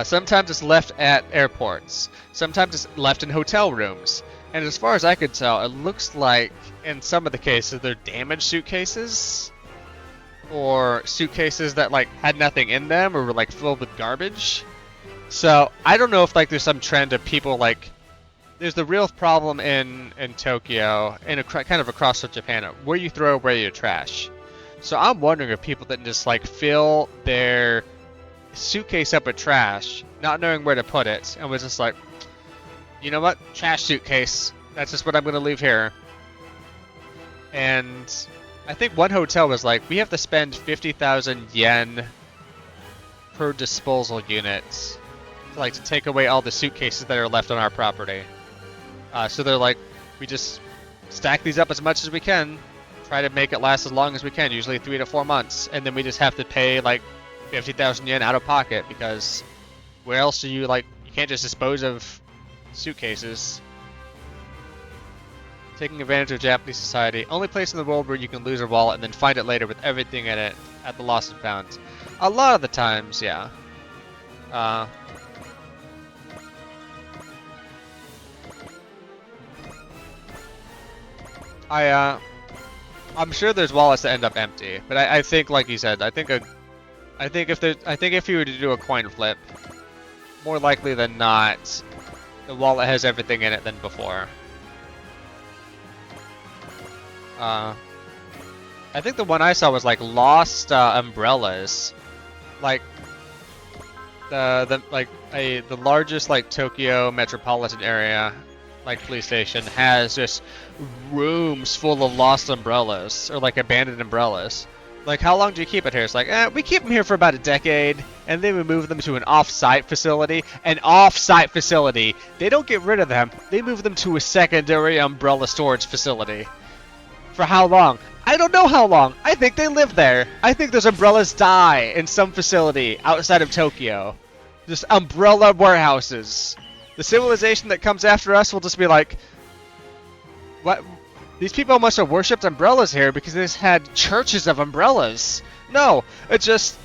Sometimes it's left at airports. Sometimes it's left in hotel rooms. And as far as I could tell, it looks like in some of the cases they're damaged suitcases, or suitcases that like had nothing in them or were like filled with garbage. So I don't know if like there's some trend of people like, there's the real problem in Tokyo and kind of across Japan where you throw away your trash. So I'm wondering if people didn't just like fill their suitcase up with trash, not knowing where to put it, and was just like, you know what, trash suitcase, that's just what I'm gonna leave here. And I think one hotel was like, we have to spend 50,000 yen per disposal unit to take away all the suitcases that are left on our property. So they're like, we just stack these up as much as we can, try to make it last as long as we can, usually 3 to 4 months, and then we just have to pay like 50,000 yen out of pocket, because where else do you you can't just dispose of suitcases. taking advantage of Japanese society. Only place in the world where you can lose a wallet and then find it later with everything in it at the lost and found. A lot of the times, yeah. I'm sure there's wallets that end up empty, but I think, like you said, I think if you were to do a coin flip, more likely than not, the wallet has everything in it than before. I think the one I saw was like lost umbrellas, like the largest like Tokyo metropolitan area, like police station, has just rooms full of lost umbrellas or like abandoned umbrellas. Like, how long do you keep it here? It's like, we keep them here for about a decade, and then we move them to an off-site facility. An off-site facility. They don't get rid of them. They move them to a secondary umbrella storage facility. For how long? I don't know how long. I think they live there. I think those umbrellas die in some facility outside of Tokyo. Just umbrella warehouses. The civilization that comes after us will just be like, what? These people must have worshipped umbrellas here because they just had churches of umbrellas. No, it's just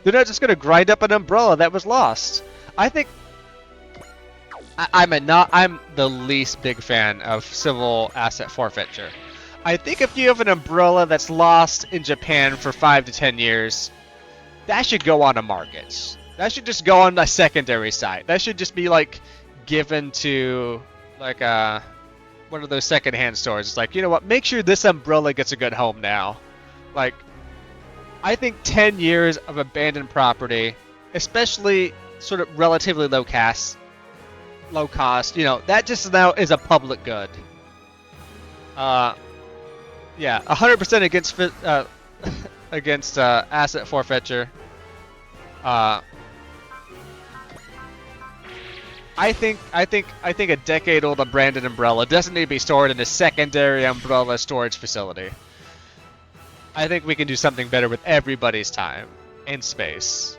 they're not just gonna grind up an umbrella that was lost. I think I'm the least big fan of civil asset forfeiture. I think if you have an umbrella that's lost in Japan for 5 to 10 years, that should go on a market. That should just go on a secondary site. That should just be like given to like one of those secondhand stores. It's like, you know what, make sure this umbrella gets a good home now. Like, I think 10 years of abandoned property, especially sort of relatively low cost, you know, that just now is a public good. Yeah, 100% against asset forfeiture. I think a decade-old abandoned umbrella doesn't need to be stored in a secondary umbrella storage facility. I think we can do something better with everybody's time and space.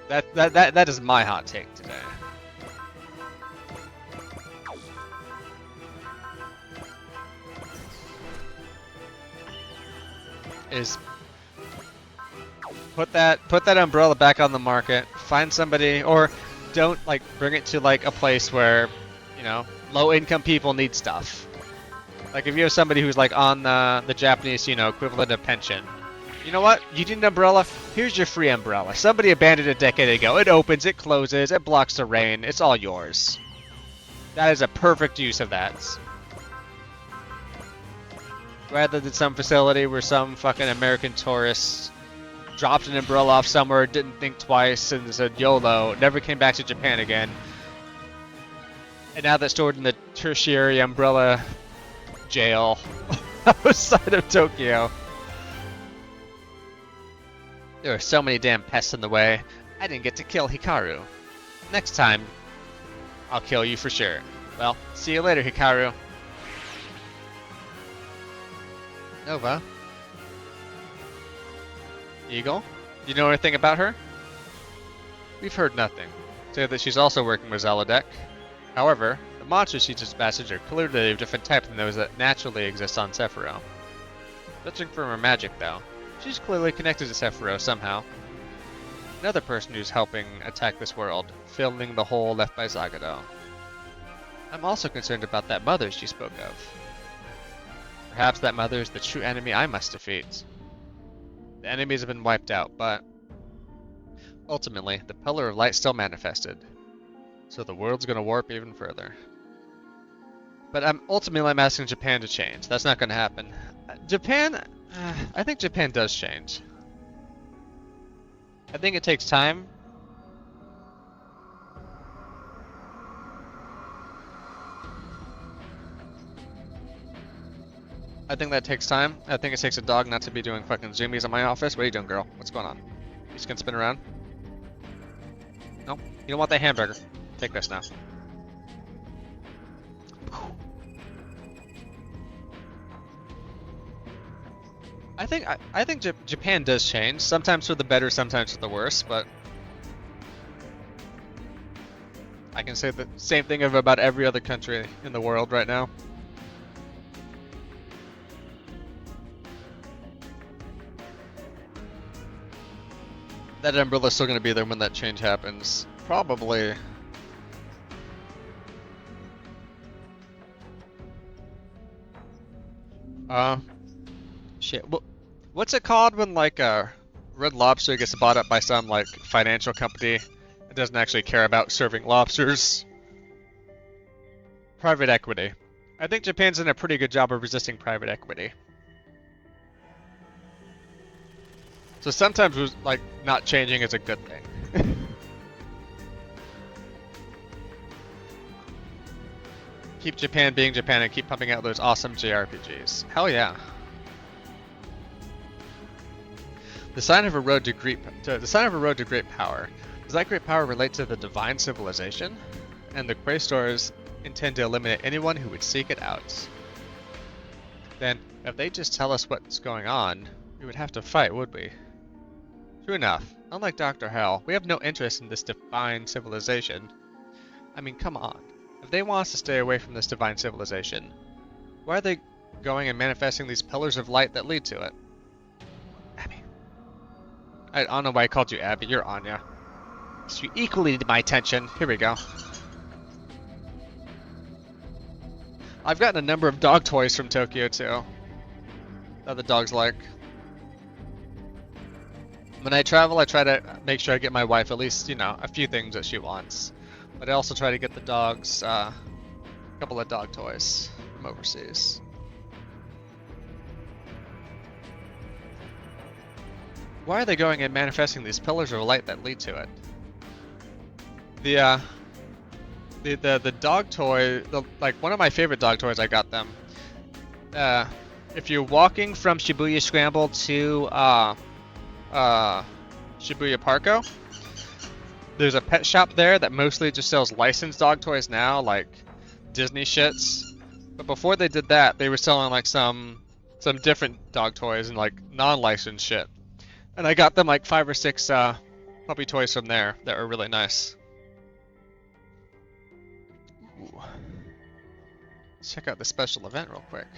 That is my hot take today. Is put that umbrella back on the market. Find somebody, or don't like bring it to like a place where, you know, low-income people need stuff. Like if you have somebody who's like on the Japanese, you know, equivalent of pension. You know what? You need an umbrella? Here's your free umbrella. Somebody abandoned it a decade ago. It opens, it closes, it blocks the rain. It's all yours. That is a perfect use of that. Rather than some facility where some fucking American tourist dropped an umbrella off somewhere, didn't think twice, and said YOLO, never came back to Japan again. And now that's stored in the tertiary umbrella jail outside of Tokyo. There are so many damn pests in the way. I didn't get to kill Hikaru. Next time, I'll kill you for sure. Well, see you later, Hikaru. Nova? Eagle? You know anything about her? We've heard nothing. Say that she's also working with Zelodek. However, the monsters she dispatched are clearly a different type than those that naturally exist on Sephiroth. Judging from her magic, though, she's clearly connected to Sephiroth somehow. Another person who's helping attack this world, filling the hole left by Zagado. I'm also concerned about that mother she spoke of. Perhaps that mother is the true enemy I must defeat. The enemies have been wiped out, but ultimately, the Pillar of Light still manifested. So the world's gonna warp even further. But ultimately I'm asking Japan to change. That's not gonna happen. Japan, I think Japan does change. I think it takes time. I think that takes time. I think it takes a dog not to be doing fucking zoomies in my office. What are you doing, girl? What's going on? You just gonna spin around? No? You don't want that hamburger. Take this now. I think Japan does change. Sometimes for the better, sometimes for the worse, but can say the same thing of about every other country in the world right now. That umbrella's still going to be there when that change happens. Probably. Shit. What's it called when like Red Lobster gets bought up by some like financial company that doesn't actually care about serving lobsters? Private equity. I think Japan's done a pretty good job of resisting private equity. So sometimes like not changing is a good thing. Keep Japan being Japan and keep pumping out those awesome JRPGs. Hell yeah. The sign of a road to great power. Does that great power relate to the divine civilization? And the Quaestors intend to eliminate anyone who would seek it out. Then, if they just tell us what's going on, we would have to fight, would we? True enough. Unlike Dr. Hell, we have no interest in this divine civilization. I mean, come on. If they want us to stay away from this divine civilization, why are they going and manifesting these pillars of light that lead to it? Abby. I don't know why I called you Abby. You're Anya. So you equally need my attention. Here we go. I've gotten a number of dog toys from Tokyo too. That the dogs like. When I travel, I try to make sure I get my wife at least, you know, a few things that she wants. But I also try to get the dogs a couple of dog toys from overseas. Why are they going and manifesting these pillars of light that lead to it? The dog toy, like one of my favorite dog toys, I got them. If you're walking from Shibuya Scramble to Shibuya Parko, there's a pet shop there that mostly just sells licensed dog toys now, like Disney shits. But before they did that, they were selling like some different dog toys and like non-licensed shit. And I got them like 5 or 6 puppy toys from there that were really nice. Ooh. Let's check out the special event real quick.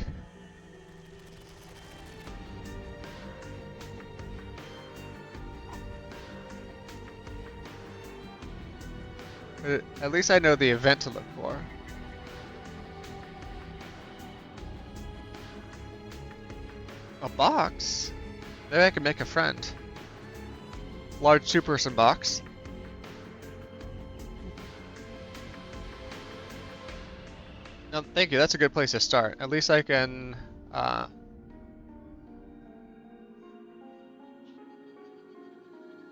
At least I know the event to look for. A box? Maybe I can make a friend. Large two-person box. No, thank you. That's a good place to start. At least I can.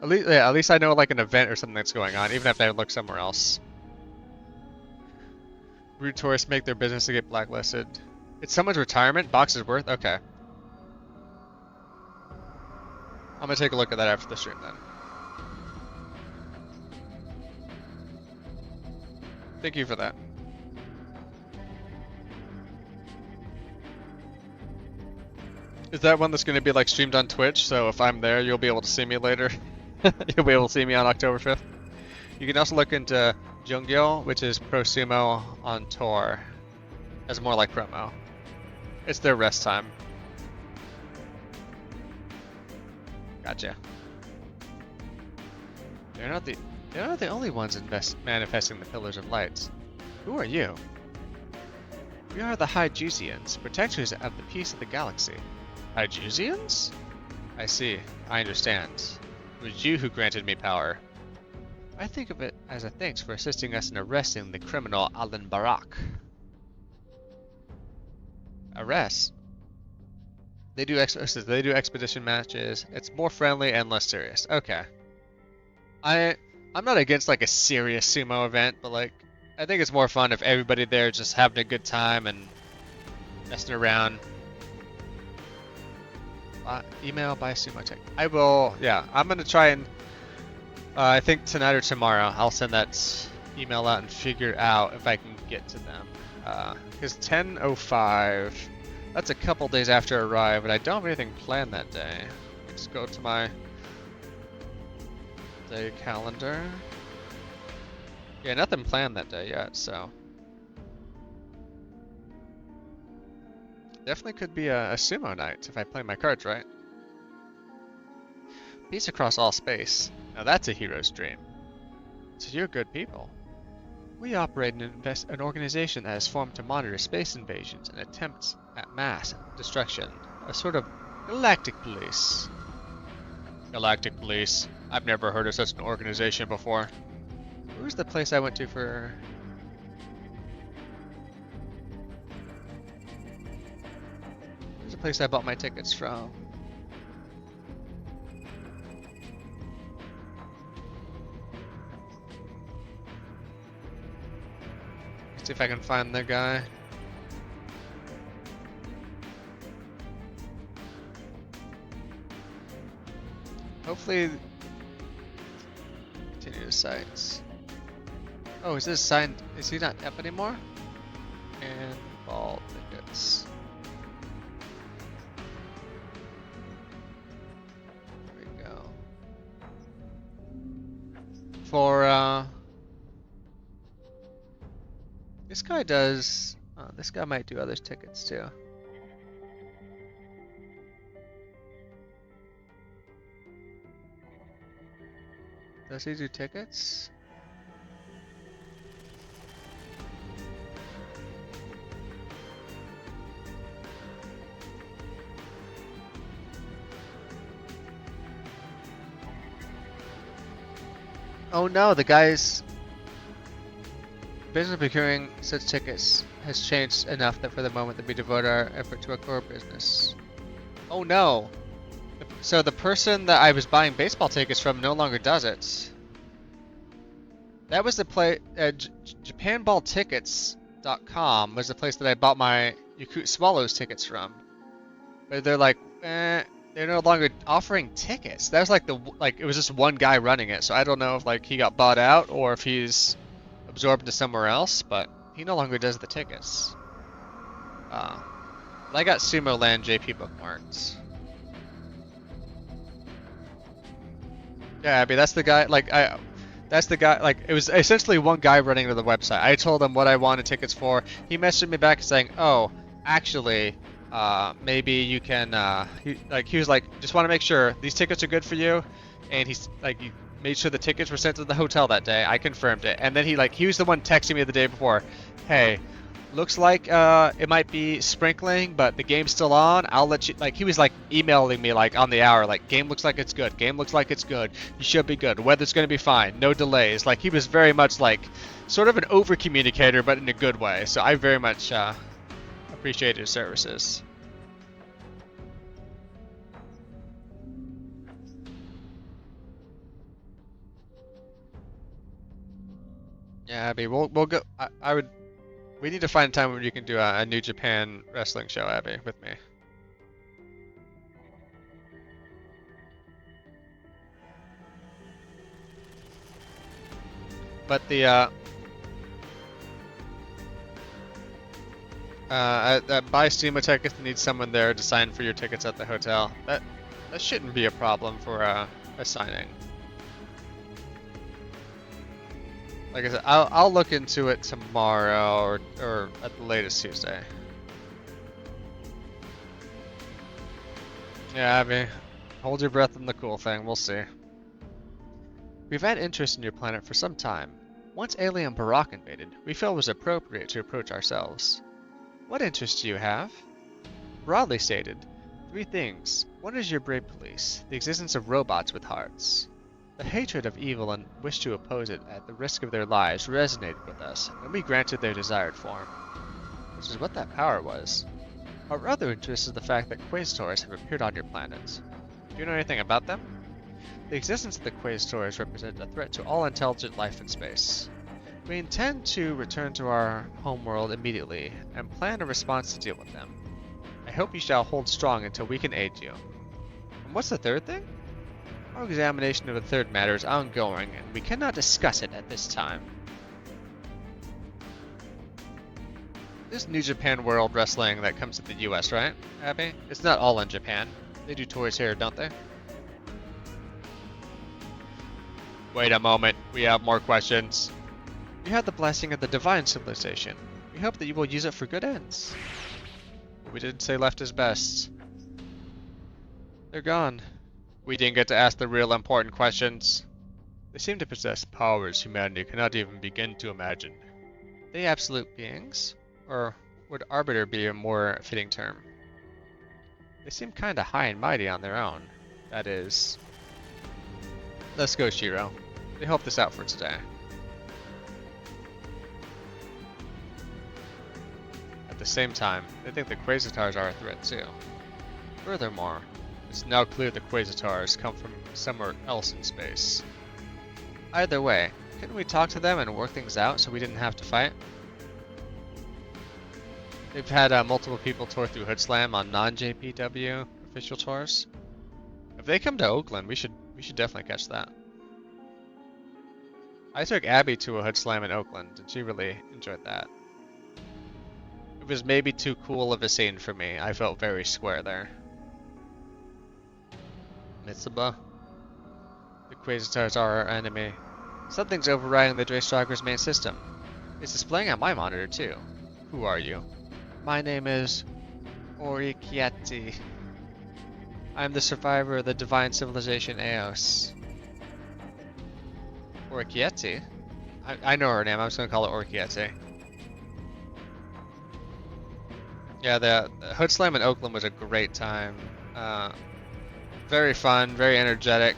At least I know like an event or something that's going on, even if I look somewhere else. Rude tourists make their business to get blacklisted. It's someone's retirement? Box is worth? Okay. I'm gonna take a look at that after the stream then. Thank you for that. Is that one that's gonna be like streamed on Twitch? So if I'm there, you'll be able to see me later. You'll be able to see me on October 5th. You can also look into Jungyo, which is Pro Sumo on tour. As more like promo. It's their rest time. Gotcha. They're not the only ones manifesting the pillars of light. Who are you? We are the Hygiusians, protectors of the peace of the galaxy. Hygiusians? I see. I understand. It was you who granted me power. I think of it as a thanks for assisting us in arresting the criminal Alan Barak. Arrest? They do expedition matches. It's more friendly and less serious. Okay. I'm not against like a serious sumo event, but like I think it's more fun if everybody there is just having a good time and messing around. Email by Sumo Tech. I will. Yeah, I'm gonna try and. I think tonight or tomorrow I'll send that email out and figure out if I can get to them. Because 10:05. That's a couple days after I arrive, and I don't have anything planned that day. Let's go to my day calendar. Yeah, nothing planned that day yet, so. Definitely could be a sumo night if I play my cards right. Peace across all space. Now that's a hero's dream. So you're good people. We operate an organization that has formed to monitor space invasions and attempts at mass destruction. A sort of galactic police. Galactic police. I've never heard of such an organization before. Where's the place I went to for... Where's the place I bought my tickets from? See if I can find the guy. Hopefully, continue the sites. Oh, is this signed? Is he not up anymore? And ball tickets. There we go. For this guy does. This guy might do other tickets too. Does he do tickets? Oh no, the guy's business procuring such tickets has changed enough that for the moment that we devote our effort to our core business. Oh no! So the person that I was buying baseball tickets from no longer does it. That was the play. JapanBallTickets.com was the place that I bought my Yakult Swallows tickets from. But they're like, they're no longer offering tickets. That was like it was just one guy running it. So I don't know if like he got bought out or if he's absorbed into somewhere else. But he no longer does the tickets. But I got Sumo Land JP bookmarked. Yeah, Abby, that's the guy. That's the guy. Like, it was essentially one guy running to the website. I told him what I wanted tickets for. He messaged me back saying, "Oh, actually, maybe you can." He was like, "Just want to make sure these tickets are good for you," and he made sure the tickets were sent to the hotel that day. I confirmed it, and then he was the one texting me the day before, "Hey, looks like it might be sprinkling, but the game's still on. I'll let you." Like, he was like emailing me like on the hour, like, "Game looks like it's good. Game looks like it's good. You should be good. Weather's gonna be fine. No delays." Like, he was very much like sort of an over communicator, but in a good way. So I very much appreciate his services. Yeah, Abby, we'll go. I would. We need to find a time when you can do a New Japan wrestling show, Abby, with me. But the buy Steam tickets, need someone there to sign for your tickets at the hotel. That shouldn't be a problem for a signing. Like I said, I'll look into it tomorrow or at the latest Tuesday. Yeah, Abby, hold your breath on the cool thing. We'll see. We've had interest in your planet for some time. Once alien Barak invaded, we felt it was appropriate to approach ourselves. What interests do you have? Broadly stated, 3 things. One is your brave police, the existence of robots with hearts. The hatred of evil and wish to oppose it at the risk of their lives resonated with us, and we granted their desired form. Which is what that power was. Our other interest is the fact that Quasitors have appeared on your planet. Do you know anything about them? The existence of the Quasitors represents a threat to all intelligent life in space. We intend to return to our homeworld immediately, and plan a response to deal with them. I hope you shall hold strong until we can aid you. And what's the third thing? Our examination of the third matter is ongoing, and we cannot discuss it at this time. This New Japan World Wrestling that comes to the US, right, Abby? It's not all in Japan. They do tours here, don't they? Wait a moment, we have more questions. You have the blessing of the divine civilization. We hope that you will use it for good ends. We didn't say left is best. They're gone. We didn't get to ask the real important questions. They seem to possess powers humanity cannot even begin to imagine. Are they absolute beings? Or would arbiter be a more fitting term? They seem kinda high and mighty on their own. That is... Let's go, Shiro. They hope this out for today. At the same time, they think the Quasitars are a threat too. Furthermore, it's now clear the Quasitars come from somewhere else in space. Either way, couldn't we talk to them and work things out so we didn't have to fight? They've had multiple people tour through Hood Slam on non-JPW official tours. If they come to Oakland, we should definitely catch that. I took Abby to a Hood Slam in Oakland, and she really enjoyed that. It was maybe too cool of a scene for me. I felt very square there. Mitsuba. The Quasitars are our enemy. Something's overriding the Draystalker's main system. It's displaying on my monitor too. Who are you? My name is Orikieti. I am the survivor of the divine civilization Eos. Orikieti? I know her name, I'm just gonna call it Orikieti. Yeah, the Hood Slam in Oakland was a great time. Very fun, very energetic.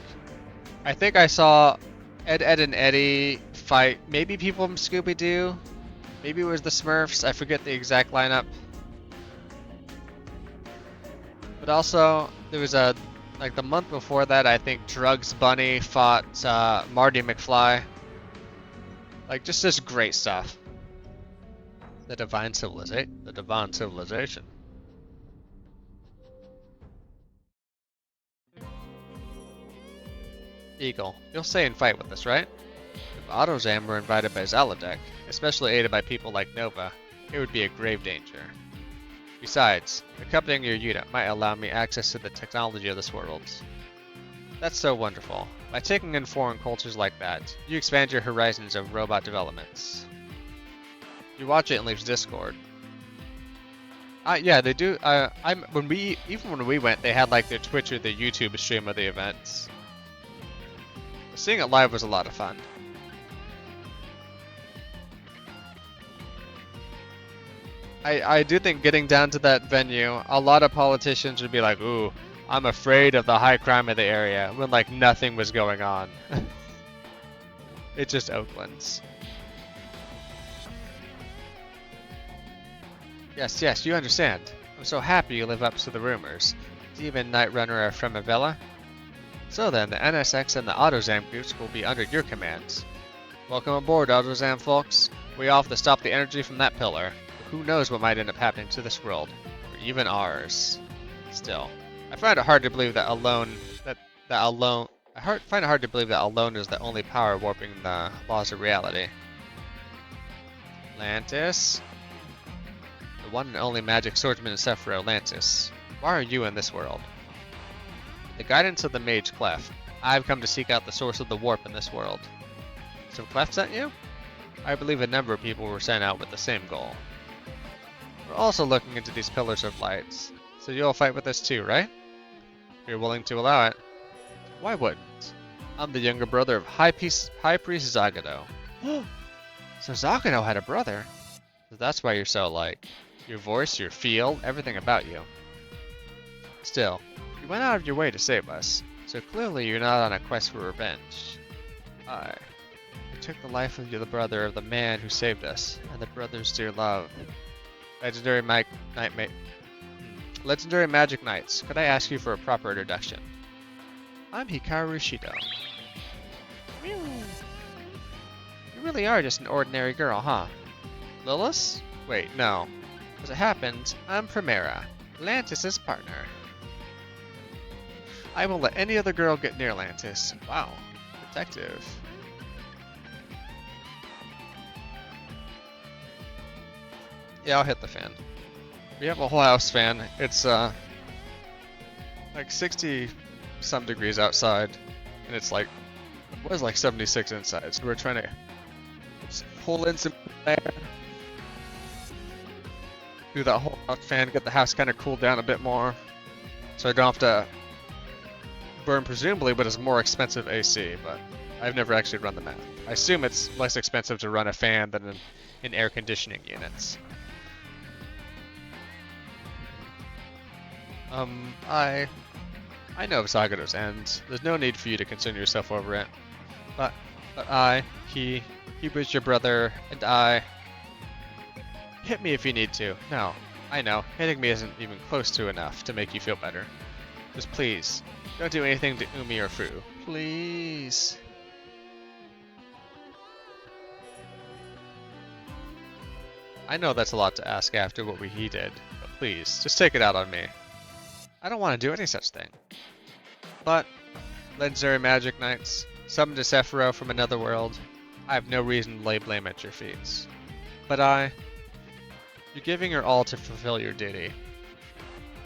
I think I saw Ed, and Eddie fight maybe people from Scooby-Doo. Maybe it was the Smurfs, I forget the exact lineup. But also, there was like the month before that, I think Drugs Bunny fought Marty McFly. Like, just great stuff. The divine civilization. The divine civilization. Eagle, you'll stay and fight with us, right? If Autozam were invited by Zalodek, especially aided by people like Nova, it would be a grave danger. Besides, accompanying your unit might allow me access to the technology of this world. That's so wonderful. By taking in foreign cultures like that, you expand your horizons of robot developments. You watch it and leaves Discord. Yeah, they do. When we went, they had like their Twitch or their YouTube stream of the events. Seeing it live was a lot of fun. I do think getting down to that venue, a lot of politicians would be like, ooh, I'm afraid of the high crime of the area, when like nothing was going on. It's just Oakland's. Yes, you understand. I'm so happy you live up to the rumors. Demon Night Runner of Fremavella. So then, the NSX and the Autozam groups will be under your command. Welcome aboard, Autozam folks. We all have to stop the energy from that pillar. Who knows what might end up happening to this world, or even ours. Still, I find it hard to believe that alone is the only power warping the laws of reality. Lantis, the one and only magic swordsman in Sephiroth, Lantis. Why are you in this world? The guidance of the mage Clef. I've come to seek out the source of the warp in this world. So Clef sent you? I believe a number of people were sent out with the same goal. We're also looking into these pillars of lights, so you'll fight with us too, right? If you're willing to allow it. Why wouldn't? I'm the younger brother of High Priest Zagado. So Zagado had a brother? So that's why you're so like, your voice, your feel, everything about you. Still, you went out of your way to save us, so clearly you're not on a quest for revenge. You took the life of the brother of the man who saved us, and the brother's dear love. Legendary Magic Knights, could I ask you for a proper introduction? I'm Hikaru Shido. You really are just an ordinary girl, huh? Lilith? Wait, no. As it happens, I'm Primera, Lantis' partner. I won't let any other girl get near Lantis. Wow. Detective. Yeah, I'll hit the fan. We have a whole house fan. It's like 60 some degrees outside, and it's like, it was like 76 inside, so we're trying to pull in some air through that whole fan, get the house kind of cooled down a bit more, so I don't have to burn presumably, but it's more expensive AC. But I've never actually run the math. I assume it's less expensive to run a fan than in air conditioning units. I know of Sagado's end. There's no need for you to concern yourself over it. But he was your brother, and I... Hit me if you need to. No, I know, hitting me isn't even close to enough to make you feel better. Just please, don't do anything to Umi or Fu. Please. I know that's a lot to ask after what he did, but please, just take it out on me. I don't want to do any such thing. But, legendary magic knights, summoned to Sephiroth from another world, I have no reason to lay blame at your feet. But you're giving your all to fulfill your duty.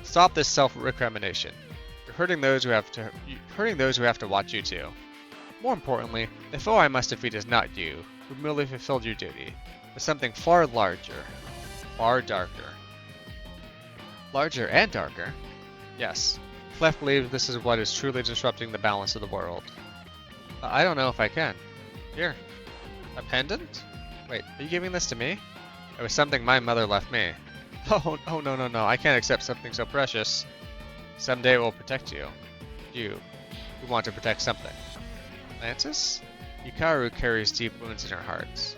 Stop this self-recrimination. You're hurting those who have to watch you too. More importantly, the foe I must defeat is not you, who merely fulfilled your duty, but something far larger, far darker. Larger and darker? Yes. Clef believes this is what is truly disrupting the balance of the world. I don't know if I can. Here. A pendant? Wait, are you giving this to me? It was something my mother left me. Oh no, I can't accept something so precious. Someday it will protect you. You, who want to protect something. Lantis? Yukaru carries deep wounds in her heart.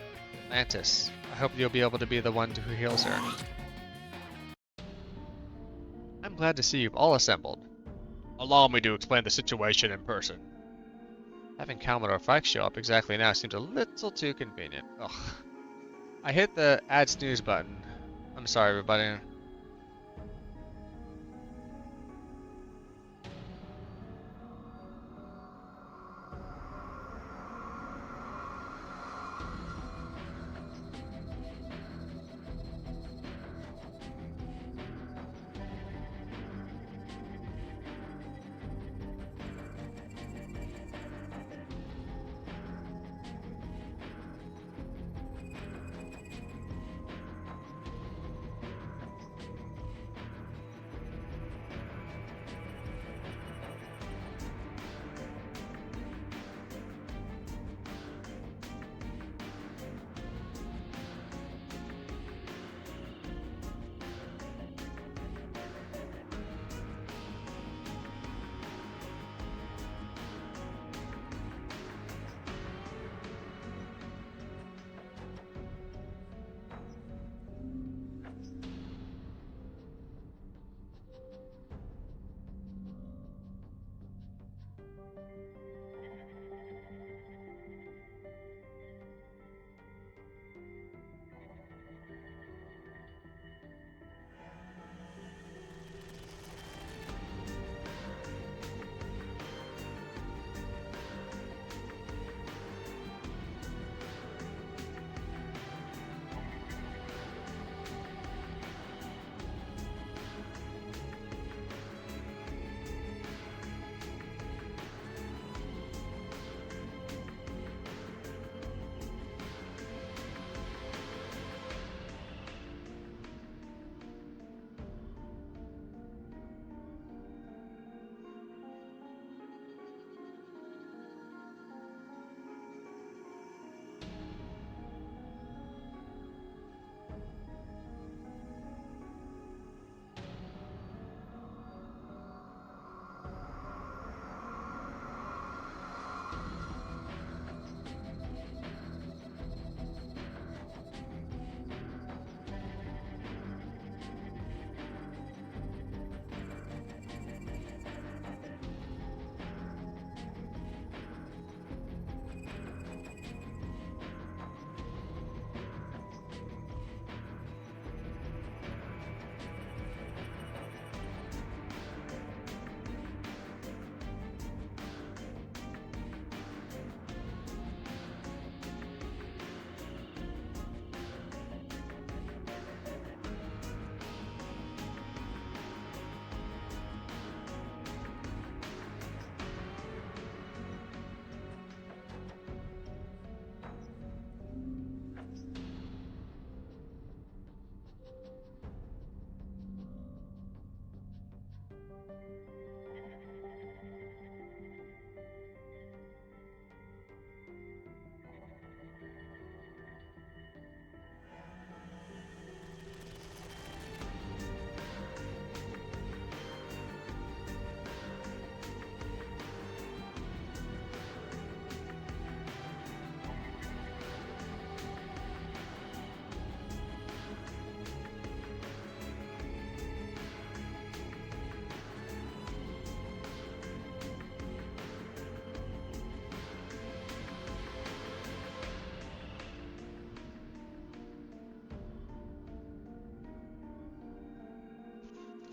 Lantis, I hope you'll be able to be the one who heals her. I'm glad to see you've all assembled. Allow me to explain the situation in person. Having Commodore Fike show up exactly now seems a little too convenient. Ugh. I hit the add snooze button. I'm sorry, everybody.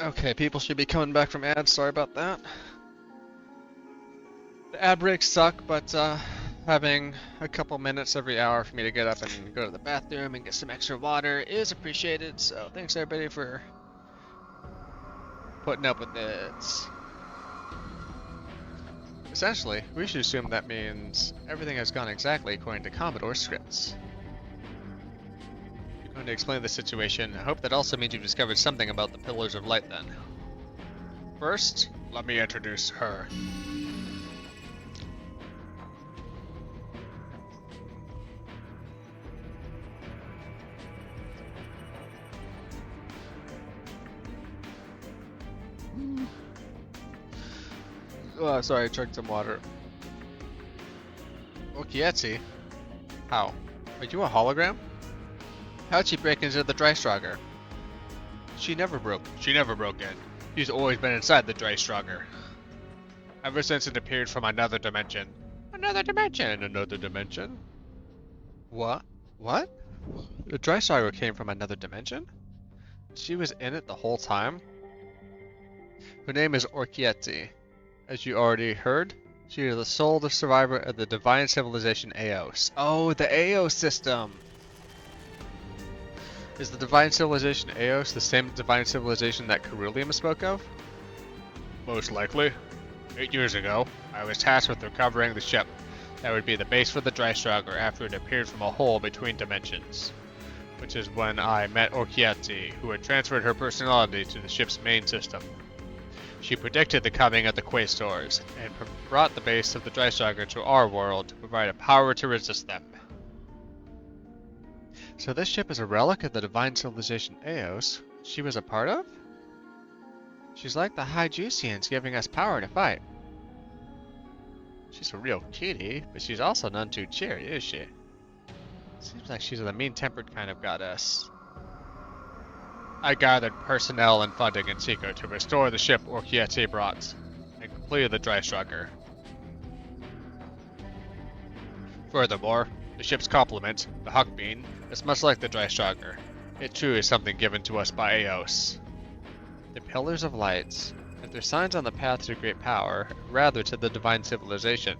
Okay, people should be coming back from ads. Sorry about that. The ad breaks suck, but having a couple minutes every hour for me to get up and go to the bathroom and get some extra water is appreciated. So thanks everybody for putting up with it. Essentially, we should assume that means everything has gone exactly according to Commodore scripts. I'm going to explain the situation. I hope that also means you've discovered something about the Pillars of Light then. First, let me introduce her. Oh, sorry, I chugged some water. Okietsu? How? Are you a hologram? How'd she break into the Dreistrager? She never broke in. She's always been inside the Dreistrager. Ever since it appeared from another dimension. Another dimension! Another dimension? What? What? The Dreistrager came from another dimension? She was in it the whole time? Her name is Orkietsu. As you already heard, she is the sole survivor of the divine civilization Eos. Oh, the Eos system! Is the divine civilization Eos the same divine civilization that Ceruleum spoke of? Most likely. 8 years ago, I was tasked with recovering the ship that would be the base for the Dreistrager after it appeared from a hole between dimensions. Which is when I met Orkietsu, who had transferred her personality to the ship's main system. She predicted the coming of the Quaestors, and brought the base of the Dreistrager to our world to provide a power to resist them. So this ship is a relic of the divine civilization Eos she was a part of? She's like the High Juicians giving us power to fight. She's a real cutie, but she's also none too cheery, is she? Seems like she's the mean-tempered kind of goddess. I gathered personnel and funding in secret to restore the ship Orkietsu brought, and completed the Dreistrager. Furthermore, the ship's complement, the Huckbean, is much like the Dreistrager. It too is something given to us by Eos. The Pillars of Lights, if they're signs on the path to great power, rather to the divine civilization,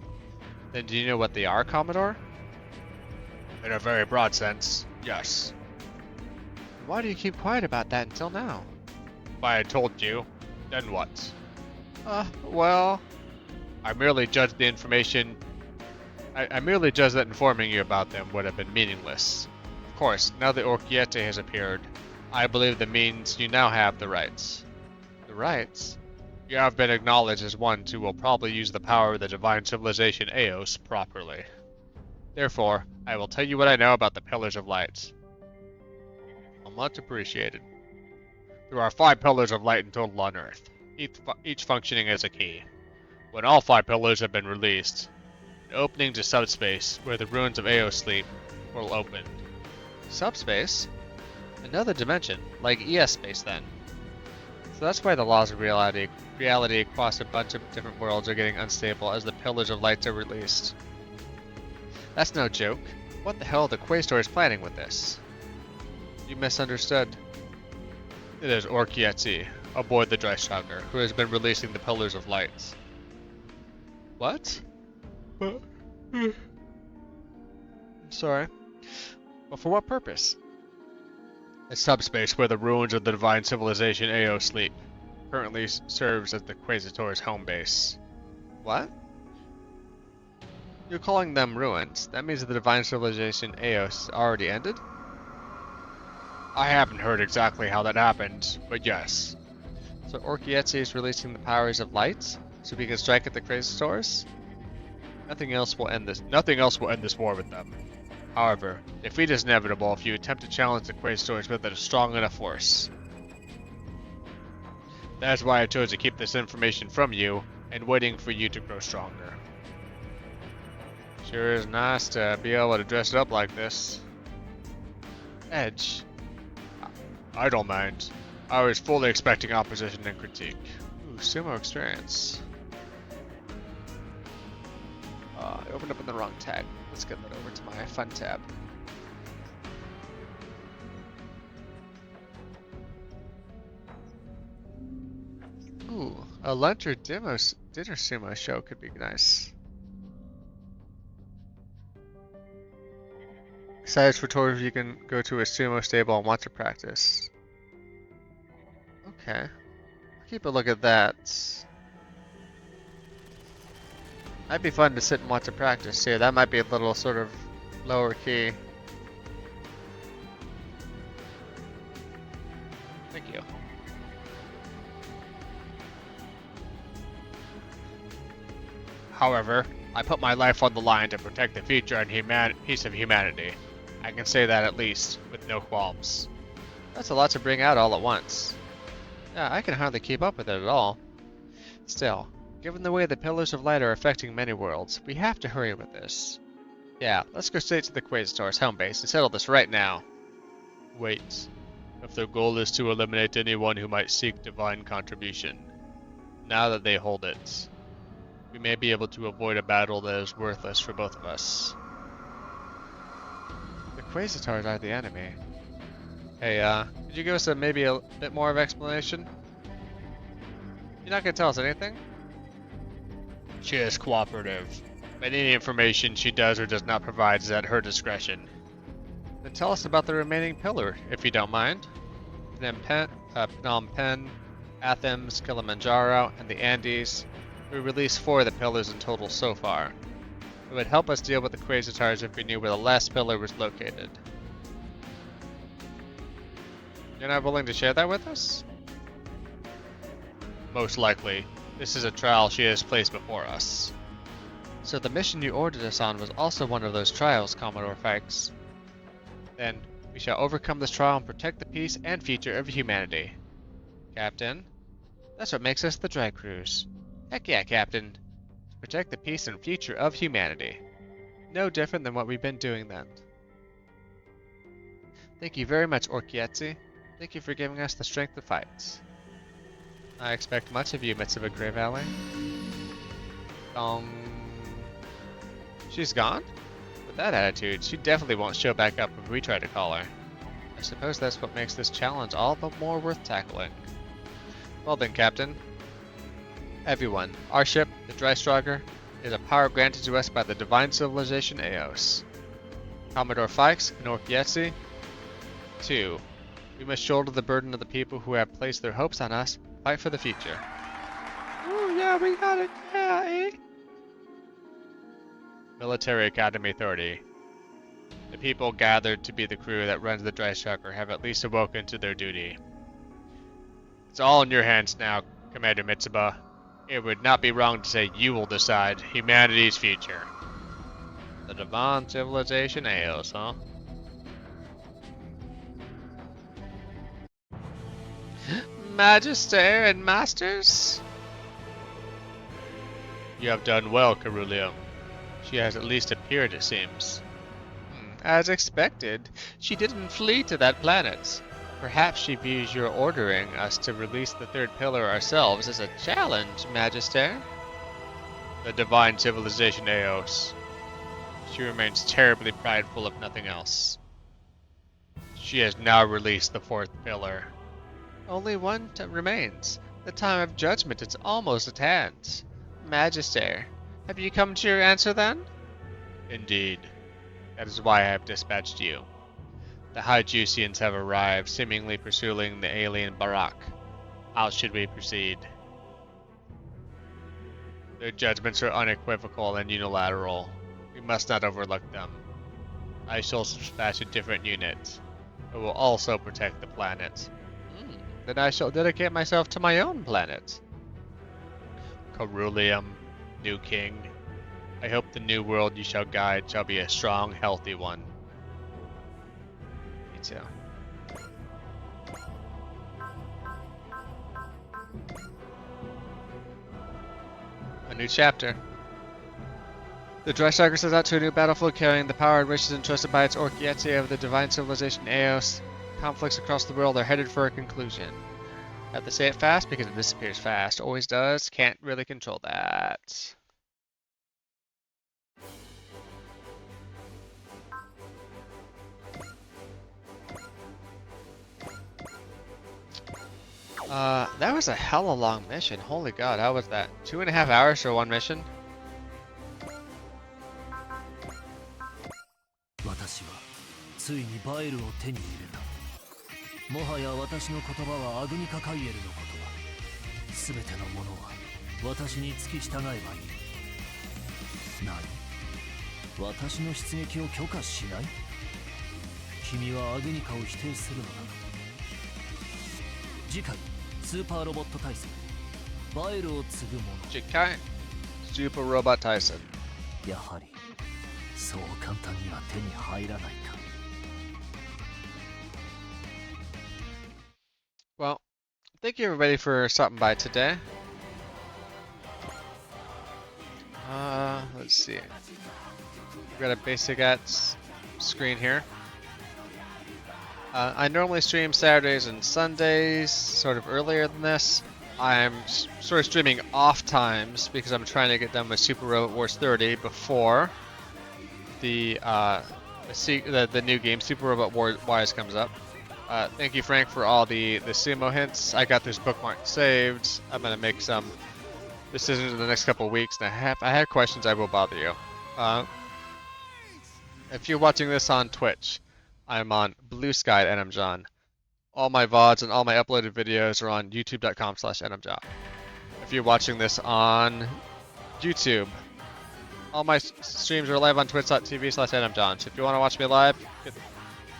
then do you know what they are, Commodore? In a very broad sense, yes. Why do you keep quiet about that until now? If I had told you, then what? Well... I merely judged the information... I merely judged that informing you about them would have been meaningless. Of course, now that Orkietsu has appeared, I believe that means you now have the rights. The rights? You have been acknowledged as one who will probably use the power of the divine civilization Eos properly. Therefore, I will tell you what I know about the Pillars of Light. Much appreciated. There are 5 Pillars of Light in total on Earth, each functioning as a key. When all 5 pillars have been released, an opening to subspace, where the ruins of Eos sleep, will open. Subspace? Another dimension, like ES space then. So that's why the laws of reality across a bunch of different worlds are getting unstable as the Pillars of Light are released. That's no joke. What the hell are the Quaestors planning with this? You misunderstood. It is Orkietsu, aboard the Dreistrager, who has been releasing the Pillars of Light. What? Sorry. But for what purpose? A subspace where the ruins of the divine civilization Eos sleep currently serves as the Quaestor's home base. What? You're calling them ruins. That means that the divine civilization Eos already ended? I haven't heard exactly how that happened, but yes. So Orchietzi is releasing the powers of light, so we can strike at the Quasitors. Nothing else will end this war with them. However, defeat is inevitable if you attempt to challenge the Quasitors with a strong enough force. That's why I chose to keep this information from you, and waiting for you to grow stronger. Sure is nice to be able to dress it up like this. Edge. I don't mind. I was fully expecting opposition and critique. Ooh, sumo experience. I opened up in the wrong tag. Let's get that over to my fun tab. Ooh, a lunch or dinner sumo show could be nice. Besides for tours, you can go to a sumo stable and watch a practice. Okay. Keep a look at that. Might be fun to sit and watch a practice too. That might be a little sort of lower key. Thank you. However, I put my life on the line to protect the future and peace of humanity. I can say that at least, with no qualms. That's a lot to bring out all at once. Yeah, I can hardly keep up with it at all. Still, given the way the Pillars of Light are affecting many worlds, we have to hurry with this. Yeah, let's go straight to the Quasitors' home base and settle this right now. Wait. If their goal is to eliminate anyone who might seek divine contribution, now that they hold it, we may be able to avoid a battle that is worthless for both of us. The Quasitors are the enemy. Hey, could you give us maybe a bit more of explanation? You're not gonna tell us anything? She is cooperative, but any information she does or does not provide is at her discretion. Then tell us about the remaining pillar, if you don't mind. Phnom Penh, Athens, Kilimanjaro, and the Andes. We released 4 of the pillars in total so far. It would help us deal with the Quasitors if we knew where the last pillar was located. You're not willing to share that with us? Most likely. This is a trial she has placed before us. So the mission you ordered us on was also one of those trials, Commodore Fikes. Then, we shall overcome this trial and protect the peace and future of humanity. Captain? That's what makes us the Dry Crews. Heck yeah, Captain. To protect the peace and future of humanity. No different than what we've been doing then. Thank you very much, Orchietzi. Thank you for giving us the strength to fight. I expect much of you, Mitsuba Grey Valley. She's gone? With that attitude, she definitely won't show back up if we try to call her. I suppose that's what makes this challenge all the more worth tackling. Well then, Captain. Everyone, our ship, the Drystrogger, is a power granted to us by the divine civilization Eos. Commodore Fikes and Orchietzi. 2. We must shoulder the burden of the people who have placed their hopes on us, fight for the future. Oh yeah, we got it, yeah, eh? Military Academy 30. The people gathered to be the crew that runs the Drystrogger have at least awoken to their duty. It's all in your hands now, Commander Mitsuba. It would not be wrong to say you will decide humanity's future. The divine civilization Eos, huh? Magister and Masters? You have done well, Carulium. She has at least appeared, it seems. As expected, she didn't flee to that planet. Perhaps she views your ordering us to release the third pillar ourselves as a challenge, Magister. The divine civilization Eos. She remains terribly prideful if nothing else. She has now released the 4th pillar. Only one remains. The time of judgment is almost at hand. Magister, have you come to your answer then? Indeed. That is why I have dispatched you. The Hyjusians have arrived, seemingly pursuing the alien Barak. How should we proceed? Their judgments are unequivocal and unilateral. We must not overlook them. I shall dispatch a different unit. It will also protect the planet. then I shall dedicate myself to my own planet. Ceruleum, new king. I hope the new world you shall guide shall be a strong, healthy one. Me too. A new chapter. The Dry Striker sets out to a new battlefield carrying the power and riches entrusted by its Orchiette of the divine civilization Eos. Conflicts across the world are headed for a conclusion. I have to say it fast because it disappears fast. Always does. Can't really control that. That was a hella long mission. Holy god, how was that? 2.5 hours for one mission? 私はついにバイルを手に入れた。もはや私の言葉はアグニカカイエルの言葉。すべてのものは私に付き従えばいい。何？私の出撃を許可しない？君はアグニカを否定するのだ。次回スーパーロボット対戦バイルを継ぐ者。次回 Super Robot Tyson。やはりそう簡単には手に入らないか。Well, thank you everybody for stopping by today. Let's see. We've got a basic ads screen here. I normally stream Saturdays and Sundays, sort of earlier than this. I'm sort of streaming off times because I'm trying to get done with Super Robot Wars 30 before the new game Super Robot Wars comes up. Thank you, Frank, for all the sumo hints. I got this bookmark saved. I'm gonna make some decisions in the next couple of weeks, and I had questions. I will bother you. If you're watching this on Twitch, I'm on Blue Sky at NMJohn. All my VODs and all my uploaded videos are on youtube.com/NMJohn. If you're watching this on YouTube, all my streams are live on twitch.tv/NMJohn. So if you want to watch me live,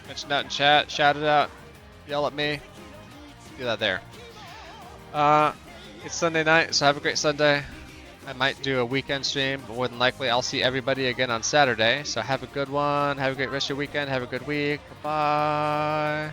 mention that in chat, shout it out, yell at me, do that there. It's Sunday night, so have a great Sunday. I might do a weekend stream, but more than likely I'll see everybody again on Saturday. So have a good one, have a great rest of your weekend, have a good week, bye.